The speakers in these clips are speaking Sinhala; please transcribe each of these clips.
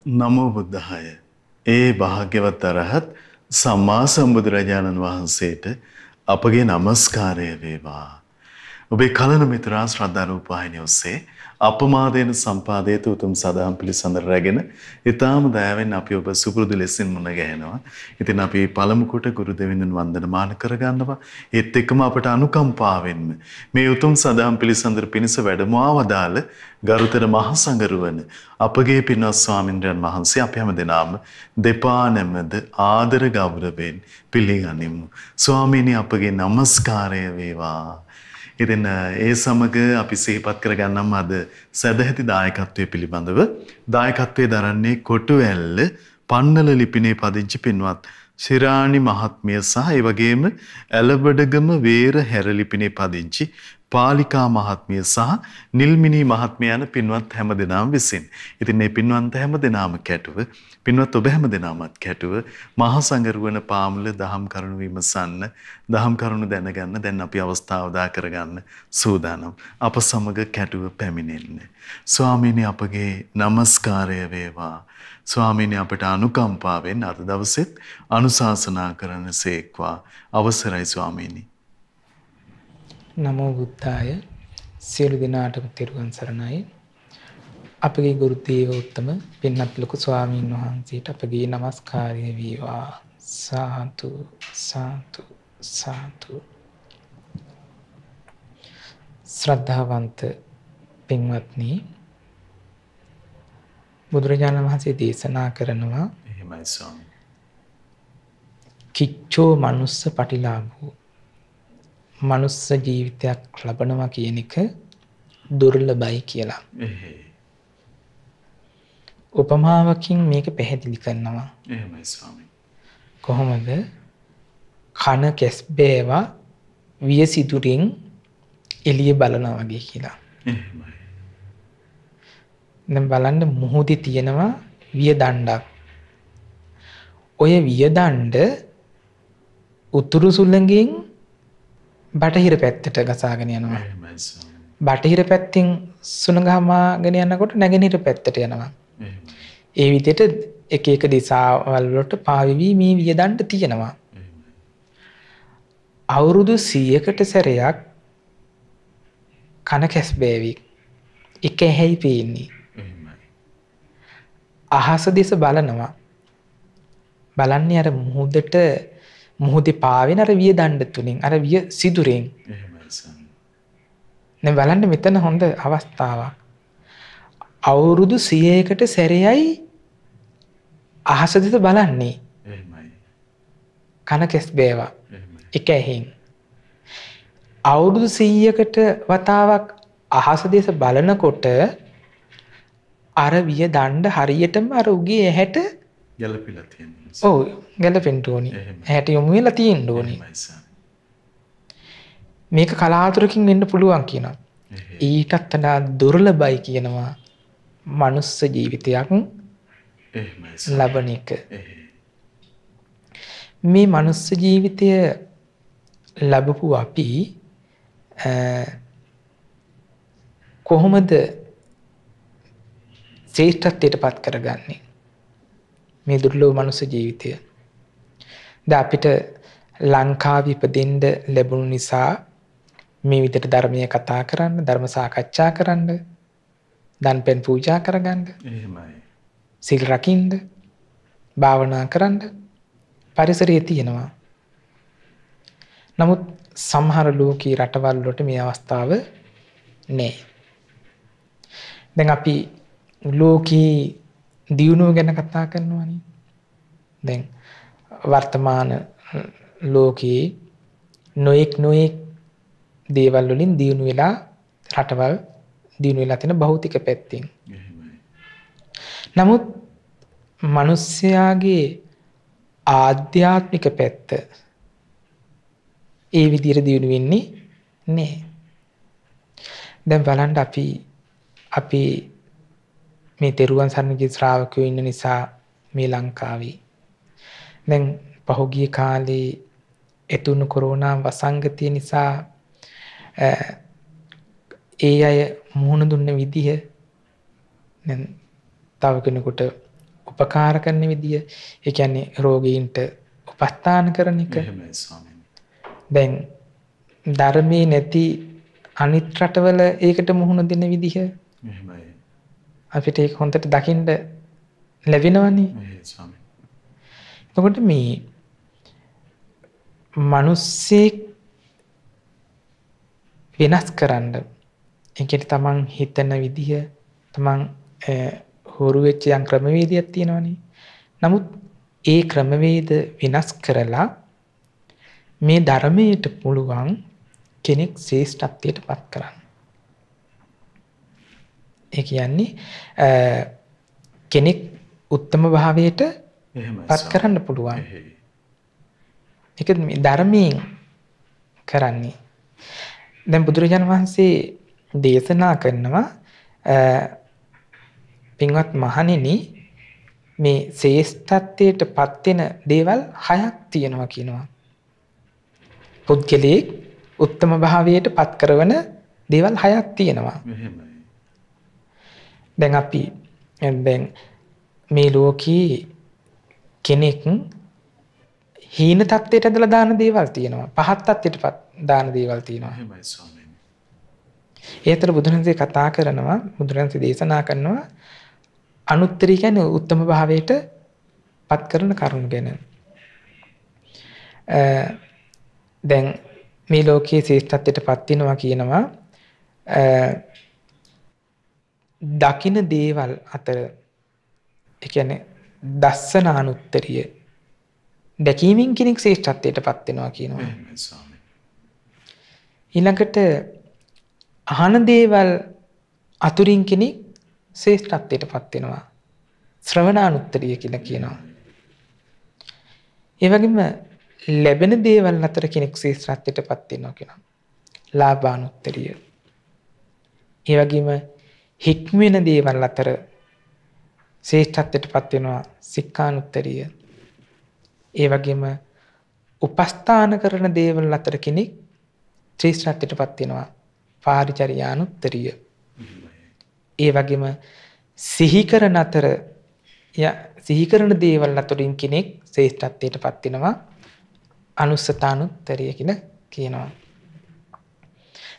නමෝ බුද්ධාය. ඒ භාග්‍යවත් අරහත් සම්මා සම්බුදුරජාණන් වහන්සේට අපගේ নমස්කාරය වේවා. ඔබේ කලන මිතුරා ශ්‍රද්ධා රූපවාහිනිය ඔස්සේ අපමාදේන සම්පාදේත උතුම් සදාම් පිළිසඳර රැගෙන ඊටාම දයාවෙන් අපි ඔබ සුපුරුදු ලෙසින් මුණ ගැහෙනවා. ඉතින් අපි පළමු කොට ගුරු දෙවිඳුන් වන්දනමාන කරගන්නවා. ඒත් එක්කම අපට අනුකම්පාවෙන් මේ උතුම් සදාම් පිළිසඳර පිණිස වැඩම ආවදාළ ගරුතර මහා සංඝරුවන අපගේ පින්වත් ස්වාමින්ද්‍රයන් වහන්සේ අපි හැම දෙනාම දෙපා නැමද ආදර ගෞරවයෙන් පිළිගනිමු. ස්වාමීනි අපගේ নমස්කාරය වේවා. ඉතින් ඒ සමග අපි සිහිපත් කරගන්නම් අද සදැහැති දායකත්වයේ පිළිබඳව දායකත්වයේ දරන්නේ කොටුවැල්ල පන්නල ලිපිනේ පදිංචි පින්වත් ශිරාණි මහත්මිය සහ ඒ වගේම ඇලබඩගම වේර හැර ලිපිනේ පදිංචි පාලිකා මහත්මිය සහ නිල්මිනී මහත්මිය යන පින්වත් හැම දෙනාම විසින්. ඉතින් මේ පින්වන්ත හැම දෙනාම කැටුව පින්වත් ඔබ හැම දෙනාමත් කැටුව මහා සංඝරුවන පාමුල දහම් කරුණු විමසන්න දහම් කරුණු දැනගන්න දැන් අපි අවස්ථාව දා කරගන්න සූදානම්. අප සමග කැටුව පැමිණෙන්න. ස්වාමීනි අපගේ নমස්කාරය වේවා. ස්වාමීනි අපට අනුකම්පාවෙන් අද දවසෙත් අනුශාසනා කරන සේක්වා. අවසරයි ස්වාමීනි. නමෝ බුද්ධාය. සියලු දෙනාටම තෙරුවන් සරණයි. අපගේ ගුරු දේව උත්තම පින්වත් ලොකු ස්වාමීන් වහන්සේට අපගේ নমස්කාරය වේවා. සාදු සාදු සාදු. ශ්‍රද්ධාවන්ත පින්වත්නි, බුදුරජාණන් වහන්සේ දේශනා කරනවා එහෙමයි ස්වාමී. කිච්චෝ මනුස්ස පටිලාභෝ, මනුස්ස ජීවිතයක් ලබනවා කියන එක දුර්ලභයි කියලා. උපමාවකින් මේක පැහැදිලි කරනවා. එහෙමයි ස්වාමී. කොහොමද? කන කැස්බෑවා වියසිතුරින් එළිය බලනවා වගේ කියලා. එහෙමයි. දැන් බලන්න මුහුදේ තියෙනවා වියදණ්ඩක්. ඔය වියදණ්ඩ උතුරු සුළඟින් බටහිර පැත්තට ගසාගෙන යනවා. එහෙමයි ස්වාමී. බටහිර පැත්තෙන් සුළඟ හමාගෙන යනකොට නැගෙනහිර පැත්තට යනවා. එහෙමයි. ඒ විදිහට එක එක දිශාවල් වලට පාවිවි මේ වියදණ්ඩ තියෙනවා. එහෙමයි. අවුරුදු 100කට සැරයක් කන කැස්බෑවි එක ඇහැයි පේන්නේ. එහෙමයි. අහස දෙස බලනවා. බලන්නේ අර මුහුදේ පාවෙන අර වියදණ්ඩ තුලින් අර විය සිදුරෙන්. එහෙමයි ස්වාමී. දැන් බලන්න මෙතන හොඳ අවස්ථාවක්. අවුරුදු 100කට සැරයයි අහස දෙස බලන්නේ. එහෙමයි. කන කැස්බෑවා එහෙමයි. එක ඇහෙන්. අවුරුදු 100කට වතාවක් අහස දෙස බලනකොට අර වියදණ්ඩ හරියටම අර උගේ ඇහැට ගැළපිලා තියෙනවා. ඔව් ගැලපෙන්න ඕනි. ඇහැට යොමු වෙලා තියෙන්න ඕනි. එහෙමයි ස්වාමී. මේක කලාතුරකින් වෙන්න පුළුවන් කියනවා. ඊටත් වඩා දුර්ලභයි කියනවා මනුස්ස ජීවිතයක් එහෙමයි ස්වාමී. ලබන එක. මේ මනුස්ස ජීවිතය ලැබපු අපි කොහොමද ශ්‍රේෂ්ඨත්වයට පත් කරගන්නේ මේ දුර්ලභ මනුස්ස ජීවිතය? දැන් අපිට ලංකාවේ ඉපදෙන්න ලැබුණු නිසා මේ විදිහට ධර්මයේ කතා කරන්න, ධර්ම සාකච්ඡා කරන්න, දන් පෙන් පූජා කරගන්න, එහෙමයි. සිල් රකින්න, භාවනා කරන්න පරිසරය තියෙනවා. නමුත් සමහර ලෝකී රටවල් වලට මේ අවස්ථාව නැහැ. දැන් අපි ලෝකී දියුණුව ගැන කතා කරනවානේ. දැන් වර්තමාන ලෝකයේ නොඑක් දේවල් වලින් දියුණු වෙලා රටවල් දියුණු වෙලා තියෙන භෞතික පැත්තෙන්. එහෙමයි. නමුත් මිනිස්යාගේ ආධ්‍යාත්මික පැත්ත ඒ විදිහට දියුණු වෙන්නේ නැහැ. දැන් බලන්න අපි මේ තෙරුවන් සරණගේ ශ්‍රාවකයෝ ඉන්න නිසා මේ ලංකාවේ දැන් පහුගිය කාලේ එතුණු කොරෝනා වසංගතය නිසා ඒ අය මුහුණ දුන්න විදිහ දැන් තව කෙනෙකුට උපකාර කරන විදිය, ඒ කියන්නේ රෝගීන්ට උපස්ථාන කරන එක. එහෙමයි ස්වාමීනි. දැන් ධර්මයේ නැති අනිත් රටවල ඒකට මුහුණ දෙන විදිහ එහෙමයි. අපිට ඒක හොඳට දකින්න ලැබෙනවනේ. එහෙයි ස්වාමීනි. එතකොට මේ මිනිස්සෙක් වෙනස් කරන්න, ඒ කියන්නේ තමන් හිතන විදිහ, තමන් හුරු වෙච්ච යම් ක්‍රමවේදයක් තියෙනවනේ. නමුත් ඒ ක්‍රමවේද වෙනස් කරලා මේ ධර්මයට පුළුවන් කෙනෙක් ශ්‍රේෂ්ඨත්වයට පත් කරන්න. ඒ කියන්නේ කෙනෙක් උත්තම භාවයට පත් කරන්න පුළුවන්. ඒක මේ ධර්මයෙන් කරන්නේ. දැන් බුදුරජාණන් වහන්සේ දේශනා කරනවා පින්වත් මහණෙනි, මේ ශ්‍රේෂ්ඨත්වයට පත් වෙන දේවල් 6ක් තියෙනවා කියනවා. පුද්ගලයෙක් උත්තම භාවයට පත් කරන දේවල් 6ක් තියෙනවා. දැන් අපි මේ ලෝකේ කෙනෙක් හීන තත්ත්වයට ඇදලා දාන දේවල් තියෙනවා. පහත් තත්ත්වයට දාන දේවල් තියෙනවා. ඒතර බුදුරජාණන්සේ කතා කරනවා, බුදුරජාණන්සේ දේශනා කරනවා අනුත්තරී කියන්නේ උත්තම භාවයට පත් කරන කරුණු ගැන. දැන් මේ ලෝකයේ ශ්‍රේෂ්ඨත්වයට පත් වෙනවා කියනවා දකින්න දේවල් අතර, ඒ කියන්නේ දස්සන අනුත්තරිය, දැකීමෙන් කෙනෙක් ශ්‍රේෂ්ඨත්වයට පත් වෙනවා කියනවා. ඊළඟට අහන දේවල් අතුරින් කෙනෙක් ශ්‍රේෂ්ඨත්වයට පත් වෙනවා, ශ්‍රවණානුත්තරිය කියලා කියනවා. ඒ වගේම ලැබෙන දේවල් අතර කෙනෙක් ශ්‍රේෂ්ඨත්වයට පත් වෙනවා කියනවා, ලාභානුත්තරිය. ඒ වගේම හික්මෙන දේවල් අතර ශ්‍රේෂ්ඨත්වයට පත් වෙනවා, සික්ඛානුත්තරිය. ඒ වගේම උපස්ථාන කරන දේවල් අතර කෙනෙක් ශ්‍රේෂ්ඨත්වයට පත් වෙනවා, පාරිචර්යානුත්තරිය. ඒ වගේම සිහි කරන දේවල් අතරින් කෙනෙක් ශ්‍රේෂ්ඨත්වයට පත් වෙනවා, අනුස්සතානුත්තරිය කියලා කියනවා.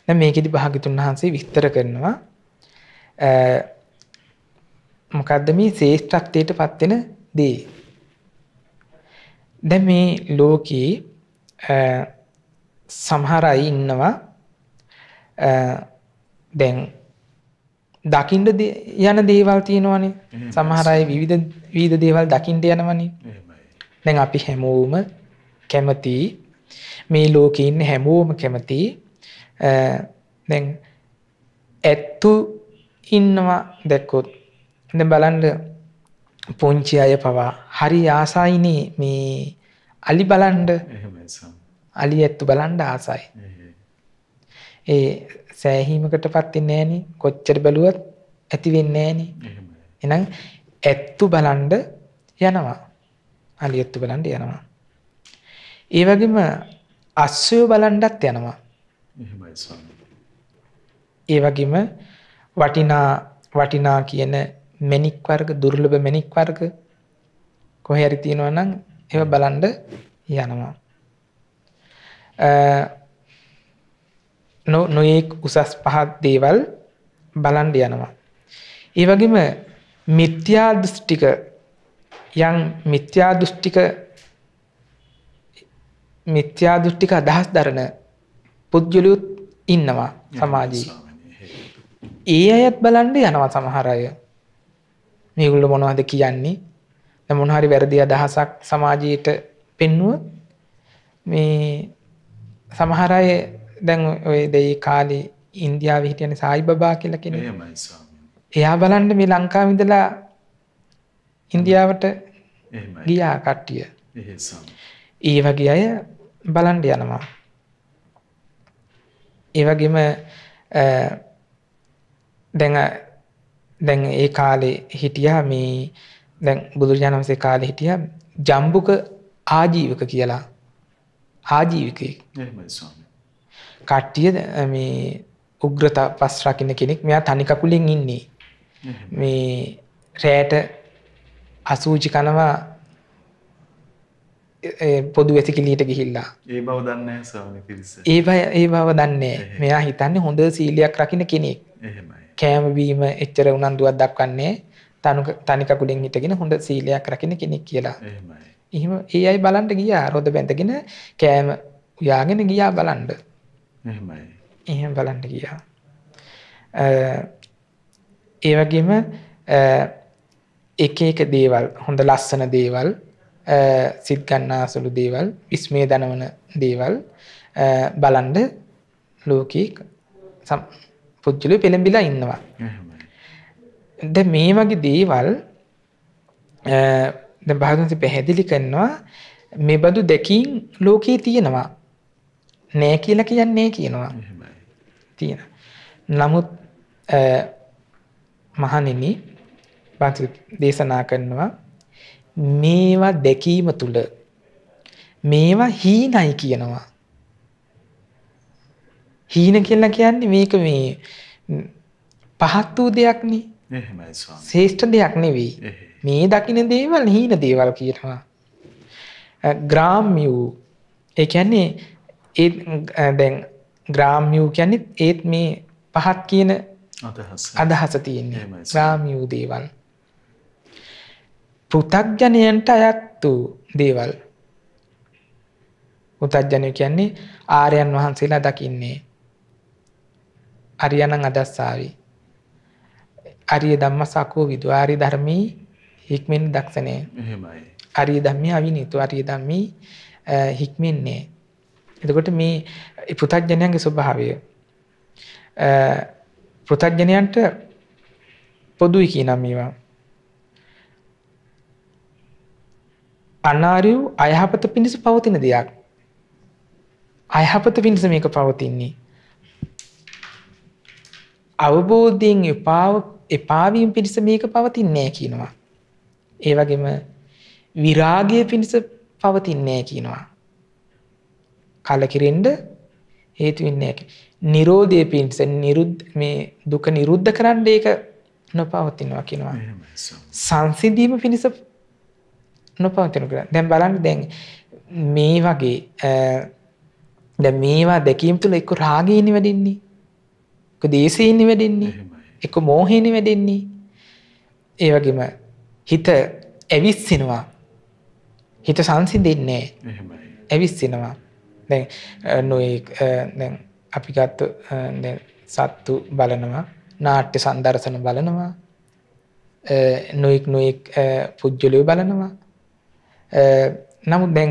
දැන් මේකෙදි භාග්‍යතුන් වහන්සේ විස්තර කරනවා මොකද්ද මේ ශ්‍රේෂ්ඨත්වයට පත් වෙන දේ. දැන් මේ ලෝකේ සමහර අය ඉන්නවා දැන් දකින්න යන දේවල් තියෙනවනේ. සමහර අය විවිධ දේවල් දකින්න යනවනේ. දැන් අපි හැමෝම කැමති, මේ ලෝකේ ඉන්න හැමෝම කැමති දැන් ඇත්තු ඉන්නවා දැක්කොත්. දැන් බලන්න පුංචි අය පවා හරි ආසයිනේ මේ අලි බලන්න. අලි ඇත්තු බලන්න ආසයි. ඒ සෑහීමකටපත් වෙන්නේ නැහනේ. කොච්චර බැලුවත් ඇති වෙන්නේ නැහනේ. එහෙනම් ඇත්තු බලන්න යනවා. අලි ඇත්තු බලන්න යනවා. ඒ වගේම අස්සය බලන්නත් යනවා. ඒ වගේම වටිනා කියන මැණික් වර්ග, දුර්ලභ මැණික් වර්ග කොහේ හරි තියෙනවා නම් ඒවා බලන්න යනවා. නොයෙක් උසස් පහත් දේවල් බලන්න යනවා. ඒ වගේම මිත්‍යා දෘෂ්ටික අදහස් දරන පුද්ගලයොත් ඉන්නවා සමාජයේ. ඒ අයත් බලන්න යනවා සමහර අය. මේගොල්ලෝ මොනවද කියන්නේ? දැන් මොන හරි වැරදි අදහසක් සමාජයට පෙන්නුවොත් මේ සමහර අය දැන් ඔය දෙයි කාලේ ඉන්දියාවේ හිටියනේ සායිබබා කියලා කෙනෙක්. එයා බලන්න මේ ලංකාවේ ඉඳලා ඉන්දියාවට ගියා කට්ටිය. ඒ වගේ අය බලන්න යනවා. ඒ වගේම දැන් ඒ කාලේ හිටියා මේ දැන් බුදුරජාණන් වහන්සේ කාලේ හිටියා ජම්බුක ආජීවක කියලා. ආජීවකයෙක්. කට්ටිය මේ උග්‍රත පස් රකින්න කෙනෙක්. මෙයා තනි කකුලෙන් ඉන්නේ. මේ රැයට අසූචි කනවා පොදු වැසිකිළියට ගිහිල්ලා. ඒ බව දන්නේ නැහැ ස්වාමීන් පිරිස. ඒ බව දන්නේ. මෙයා හිතන්නේ හොඳ සීලයක් රකින්න කෙනෙක්. එහෙමයි. කෑම බීම එච්චර උනන්දුවක් දක්වන්නේ තනි කකුලෙන් හිටගෙන හොඳ සීලයක් රකින්න කෙනෙක් කියලා. එහෙමයි. එහෙම ඒ අය බලන්න ගියා රොද බැඳගෙන කෑම උයාගෙන ගියා බලන්න. එහෙමයි. එහෙම බලන්න ගියා. ඒ වගේම එක එක දේවල් හොඳ ලස්සන දේවල් සිත් ගන්නාසුළු දේවල් විස්මය දනවන දේවල් බලන්න ලෝකේ පුද්ගලයෝ පෙළඹිලා ඉන්නවා. දැන් මේ වගේ දේවල් දැන් භාගතුන්සේ පැහැදිලි කරනවා මේ බඳු දැකීම් ලෝකේ තියෙනවා. නෑ කියලා කියන්නේ කියනවා. තියෙනවා. නමුත් මහණෙනි භාගතුන් දේශනා කරනවා මේවා දැකීම තුල මේවා හීනයි කියනවා. හීන කියලා කියන්නේ මේක මේ පහත් වූ දෙයක් නේ. එහෙමයි ස්වාමී. ශ්‍රේෂ්ඨ දෙයක් නෙවෙයි. මේ දකින්න දේවල් හීන දේවල් කියනවා. ග්‍රාම්‍ය වූ ඒ කියන්නේ ඒ දැන් ග්‍රාම්‍ය වූ කියන්නේ ඒත් මේ පහත් කියන අදහස තියෙන්නේ. ග්‍රාම්‍ය වූ දේවල්. පෘථග්ජනයන්ට අයත් වූ දේවල්. පෘථග්ජනය කියන්නේ ආර්යයන් වහන්සේලා දකින්නේ. අරියනං අදස්සාවි. අරිය ධම්මසකෝ විදු ආර්ය ධර්මී හික්මෙන් දක්ෂනේ. එහෙමයි. ආර්ය ධම්මී අවිනීතු ආර්ය ධම්මී හික්මෙන්නේ. එතකොට මේ පෘථග්ජනයන්ගේ ස්වභාවය පෘථග්ජනයන්ට පොදුයි කියනවා මේවා. අනාර්ය අයහපත පිණිස පවතින දෙයක්. අයහපත පිණිස මේක පවතින්නේ. අවබෝධයෙන් එපා වීම පිණිස මේක පවතින්නේ කියනවා. ඒ වගේම විරාගය පිණිස පවතින්නේ කියනවා. කලකිරෙන්න හේතු වෙන්නේ නැහැ. නිරෝධය පිණිස මේ දුක නිරුද්ධ කරන්න ඒක නොපවතිනවා කියනවා. සංසිඳීම පිණිස නොපවතිනවා. දැන් බලන්න දැන් මේ වගේ දැන් මේවා දැකීම තුළ එක්ක රාගයනේ වැඩෙන්නේ. එක්ක දේශයනේ වැඩෙන්නේ. එක්ක මෝහයනේ වැඩෙන්නේ. ඒ වගේම හිත ඇවිස්සෙනවා. හිත සංසිඳෙන්නේ නැහැ. ඇවිස්සෙනවා. දැන් දැන් අපි ගත්ත දැන් සත්තු බලනවා, නාට්‍ය සංදර්ශන බලනවා, නොඑක් පුජ්‍යලෝ බලනවා. නමුත් දැන්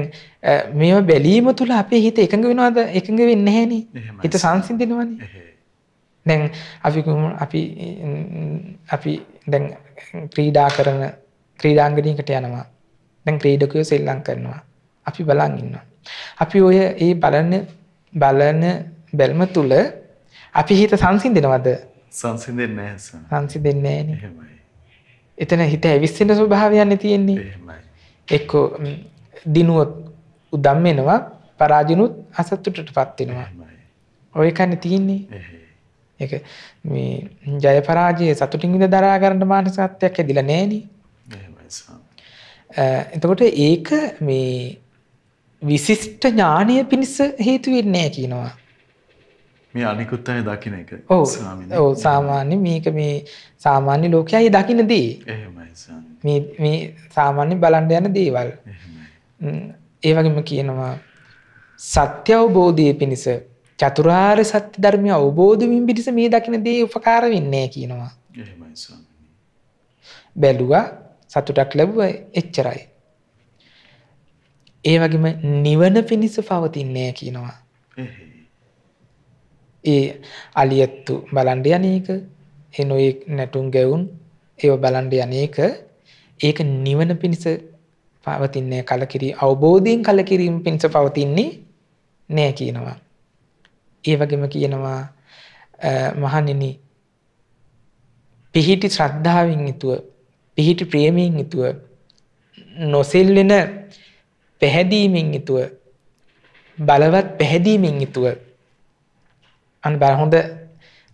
මේව බැලීම තුළ අපේ හිත එකඟ වෙනවද? එකඟ වෙන්නේ නැහනේ. හිත සංසිඳෙනවනේ. දැන් අපි දැන් ක්‍රීඩා කරන ක්‍රීඩාංගණයකට යනවා. දැන් ක්‍රීඩකයෝ සෙල්ලම් කරනවා. අපි බලන් ඉන්නවා. අපි ඔය ඒ බලන බැල්ම තුළ අපි හිත සංසිඳෙනවද? සංසිඳෙන්නේ නැහැ. සංසිඳෙන්නේ නැහැ. එතන හිත ඇවිස්සෙන ස්වභාවයන්නේ තියෙන්නේ. එක්ක දිනුවොත් උදම් වෙනවා, පරාජිනුත් අසතුටටපත් වෙනවා. ඔය කන්නේ තියෙන්නේ. ඒක මේ ජය පරාජය සතුටින් විඳ දරා ගන්න මානසිකත්වයක් ඇදිලා නැහෙනේ. එතකොට ඒක මේ විශිෂ්ට ඥානය පිණිස හේතු වෙන්නේ නැහැ කියනවා. මේ අනිකුත් අය දකින්න එක ස්වාමීනි. ඔව් සාමාන්‍ය මේක මේ සාමාන්‍ය ලෝකයේ දකින්න දේ. එහෙමයි ස්වාමීනි. මේ සාමාන්‍ය බලන්න යන දේවල්. ඒ වගේම කියනවා සත්‍ය අවබෝධයේ පිණිස චතුරාර්ය සත්‍ය ධර්මය අවබෝධ වීම පිණිස මේ දකින්න දේ උපකාර වෙන්නේ කියනවා. එහෙමයි ස්වාමීනි. බැලුවා සතුටක් ලැබුවා එච්චරයි. ඒ වගේම නිවන පිණිස පවතින්නේ කියනවා. ඒ අලියත්තු බලන්න යන්නේක එනෝයි නැටුම් ගැවුම් ඒව බලන්න යන්නේක ඒක නිවන පිණිස පවතින්නේ කලකිරී අවබෝධයෙන් කලකිරීම පිණිස පවතින්නේ නෑ කියනවා. ඒ වගේම කියනවා මහණෙනි පිහිටි ශ්‍රද්ධාවෙන් යුතුව පිහිටි ප්‍රේමයෙන් යුතුව නොසෙල්වෙන පැහැදීමෙන් යුතුව බලවත් පැහැදීමෙන් යුතුව අන්න බල හොඳ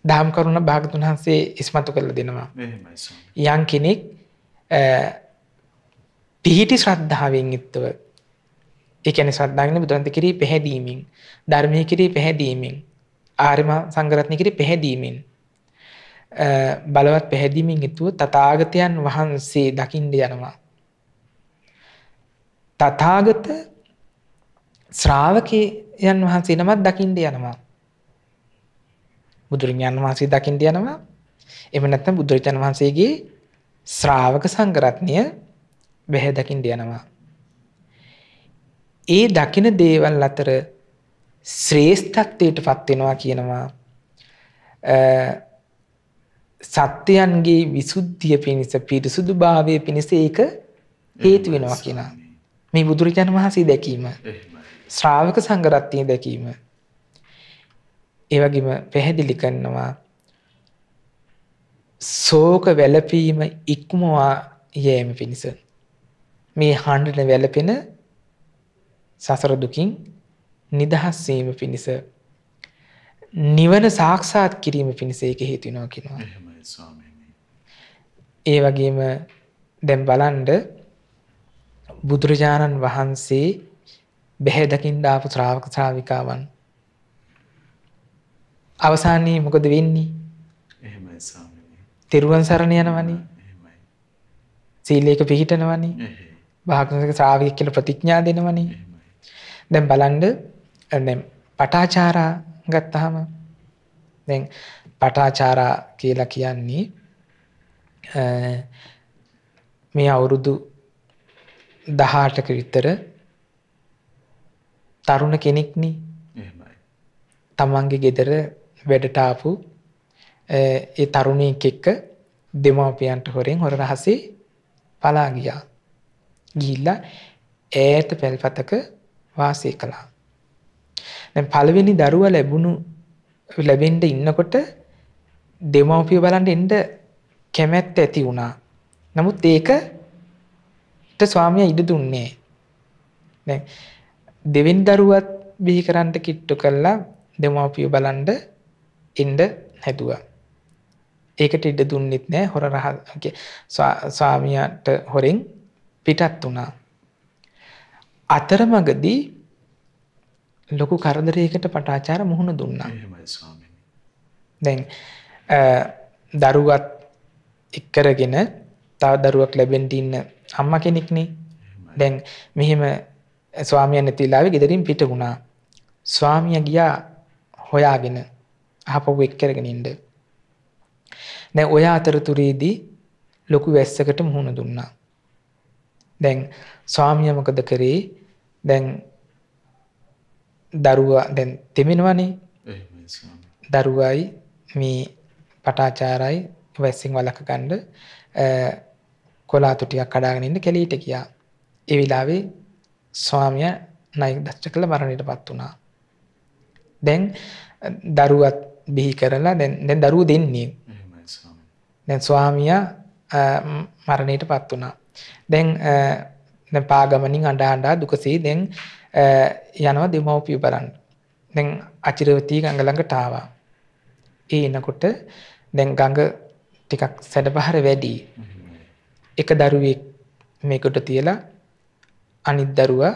දහම් කරුණ භාගතුන් වහන්සේ ඉස්මතු කරලා දෙනවා. යම් කෙනෙක් පිහිටි ශ්‍රද්ධාවෙන් යුක්තව ඒ කියන්නේ ශ්‍රද්ධාවෙන් බුදුරන්ත කෙරෙහි පැහැදීමෙන් ධර්මයේ කෙරෙහි පැහැදීමෙන් ආර්ය සංඝරත්නය කෙරෙහි පැහැදීමෙන් බලවත් පැහැදීමෙන් යුතුව තථාගතයන් වහන්සේ දකින්න යනවා. තථාගත ශ්‍රාවකයන් වහන්සේ නමක් දකින්න යනවා. බුදුරජාණන් වහන්සේ දකින්න යනවා. එහෙම නැත්නම් බුදුරජාණන් වහන්සේගේ ශ්‍රාවක සංඝරත්නය බැහැ දකින්න යනවා. ඒ දකින දේවල් අතර ශ්‍රේෂ්ඨත්වයට පත් වෙනවා කියනවා. සත්‍යයන්ගේ විසුද්ධිය පිණිස පිරිසුදු භාවයේ පිණිස ඒක හේතු වෙනවා කියනවා. මේ බුදුරජාණන් වහන්සේ දැකීම ශ්‍රාවක සංඝරත්නය දැකීම ඒ වගේම පැහැදිලි කරනවා ශෝක වැළපීම ඉක්මවා යෑම පිණිස මේ හඬන වැළපෙන සසර දුකින් නිදහස් වීම පිණිස නිවන සාක්ෂාත් කිරීම පිණිස ඒක හේතු වෙනවා කියනවා. එහෙමයි ස්වාමීනි. ඒ වගේම දැන් බලන්න බුදුරජාණන් වහන්සේ බැහැ දකින්න ආපු ශ්‍රාවක ශ්‍රාවිකාවන් අවසානයේ මොකද වෙන්නේ? එහෙමයි ස්වාමීනි. තෙරුවන් සරණ යනවනේ. එහෙමයි. සීලයක පිහිටනවනේ. එහෙයි. භාගතුන්ගේ ශ්‍රාවකයෙක් කියලා ප්‍රතිඥා දෙනවනේ. එහෙමයි. දැන් බලන්න දැන් පටාචාරා ගත්තාම දැන් පටාචාරා කියලා කියන්නේ මේ අවුරුදු 18ක විතර තරුණ කෙනෙක්නේ. එහෙමයි. තමන්ගේ ගෙදර වැඩට ආපු ඒ තරුණයෙක් එක්ක දෙමාපියන්ට හොරෙන් හොර රහසේ පලා ගියා. ගිහිල්ලා ඈත පැල්පතක වාසය කළා. දැන් පළවෙනි දරුවා ලැබෙන්න ඉන්නකොට දෙමව්පිය බලන්න එන්න කැමැත්ත ඇති වුණා. නමුත් ඒකට ස්වාමියා ඉඩ දුන්නේ නැහැ. දැන් දෙවෙනි දරුවත් බිහි කරන්න කිට්ටු කළා දෙමව්පිය බලන්න එන්න හැදුවා. ඒකට ඉඩ දුන්නෙත් නැහැ. හොර ස්වාමියාට හොරෙන් පිටත් වුණා. අතරමඟදී ලොකු කරදරයකට පටාචාර මුහුණ දුන්නා. එහෙමයි ස්වාමීනි. දැන් දරුවත් එක්කරගෙන තව දරුවක් ලැබෙන්න ඉන්න අම්මා කෙනෙක්නේ. දැන් මෙහෙම ස්වාමියා නැති වෙලාවේ ගෙදරින් පිට වුණා. ස්වාමියා ගියා හොයාගෙන අහපව එක්කරගෙන ඉන්න. දැන් ඔය අතරතුරේදී ලොකු වැස්සකට මුහුණ දුන්නා. දැන් ස්වාමියා මොකද කරේ? දැන් දරුවා දැන් තෙමෙනවනේ. එහෙමයි ස්වාමීනි. දරුවයි මේ පටාචාරයි වැස්සෙන් වළක ගන්න කොලාතු ටිකක් කඩාගෙන ඉන්න කැලීට ගියා. ඒ වෙලාවේ ස්වාමියා ණය දෂ්ට කළ මරණයටපත් වුණා. දැන් දරුවත් බිහි කරලා දැන් දරුවෝ දෙන්නේ. එහෙමයි ස්වාමීනි. දැන් ස්වාමියා මරණයටපත් වුණා. දැන් පාගමනින් අඬා දුකසේ දැන් යනවා දෙමව්පිය බලන්න. දැන් අචිරවතී ගඟ ළඟට ආවා. ඒ එනකොට දැන් ගඟ ටිකක් සැඩපහර වැඩි. එක දරුවෙක් මේකට තියලා අනිත් දරුවා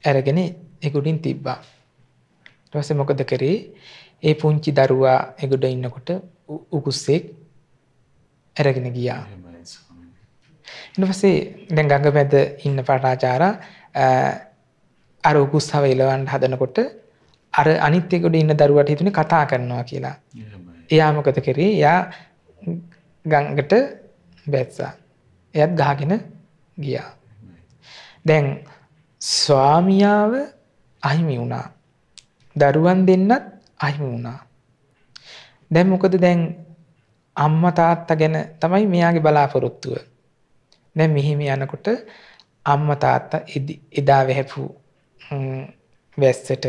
අරගෙන ඒගොඩින් තිබ්බා. ඊට පස්සේ මොකද කරේ? ඒ පුංචි දරුවා ඒගොඩ ඉන්නකොට උකුස්සෙක් අරගෙන ගියා. එහෙමයි ස්වාමීනි. ඊට පස්සේ දැන් ගඟ මැද ඉන්න පටාචාරා අර උකුස්සව එලවන්න හදනකොට අර අනිත් එක්කෙඩ ඉන්න දරුවාට හිතුනේ කතා කරනවා කියලා. එහෙමයි. එයා මොකද කරේ? එයා ගඟට බැස්සා. එයාත් ගහගෙන ගියා. දැන් ස්වාමියාව අහිමි වුණා. දරුවන් දෙන්නත් අහිමි වුණා. දැන් මොකද දැන් අම්මා තාත්තා ගැන තමයි මෙයාගේ බලාපොරොත්තුව. දැන් මෙහිම යනකොට අම්මා තාත්තා එදා වැහපු වැස්සට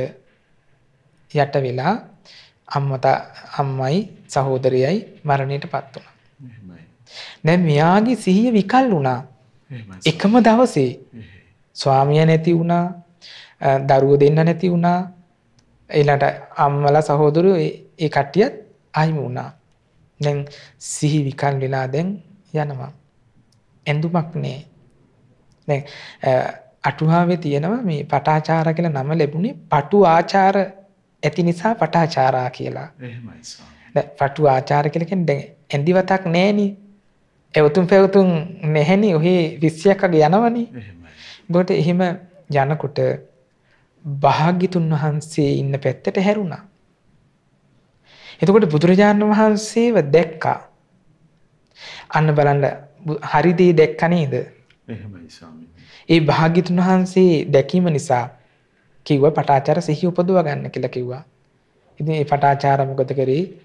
යට වෙලා අම්මයි සහෝදරයයි මරණයටපත් වුණා. එහෙමයි. දැන් මෙයාගේ සිහිය විකල් වුණා. එහෙමයි. එකම දවසේ ස්වාමියා නැති වුණා, දරුවෝ දෙන්න නැති වුණා. ඊළඟට අම්මලා සහෝදරයෝ ඒ කට්ටියත් අහිමි වුණා. දැන් සිහි විකල් වෙලා දැන් යනවා. ඇඳුමක් නැහැ. දැන් අටුවාවේ තියෙනවා මේ පටාචාර කියලා නම ලැබුණේ පටු ආචාර ඇති නිසා පටාචාරා කියලා. එහෙමයි ස්වාමීනි. දැන් පටු ආචාර කියලා කියන්නේ දැන් ඇඳිවතක් නැහෙනේ. එවතුම් පැවතුම් නැහෙනේ. ඔහේ 20ක් වගේ යනවනේ. එහෙමයි. ඒකට එහෙම යනකොට භාග්‍යතුන් වහන්සේ ඉන්න පැත්තට හැරුණා. එතකොට බුදුරජාණන් වහන්සේව දැක්කා. අන්න බලන්න හරි දේ දැක්ක නේද? එහෙමයි ස්වාමීනි. ඒ භාග්‍යතුන් වහන්සේ දැකීම නිසා කිව්වා පටාචාර සිහිය උපදව ගන්න කියලා කිව්වා. ඉතින් මේ පටාචාර මොකද කරේ?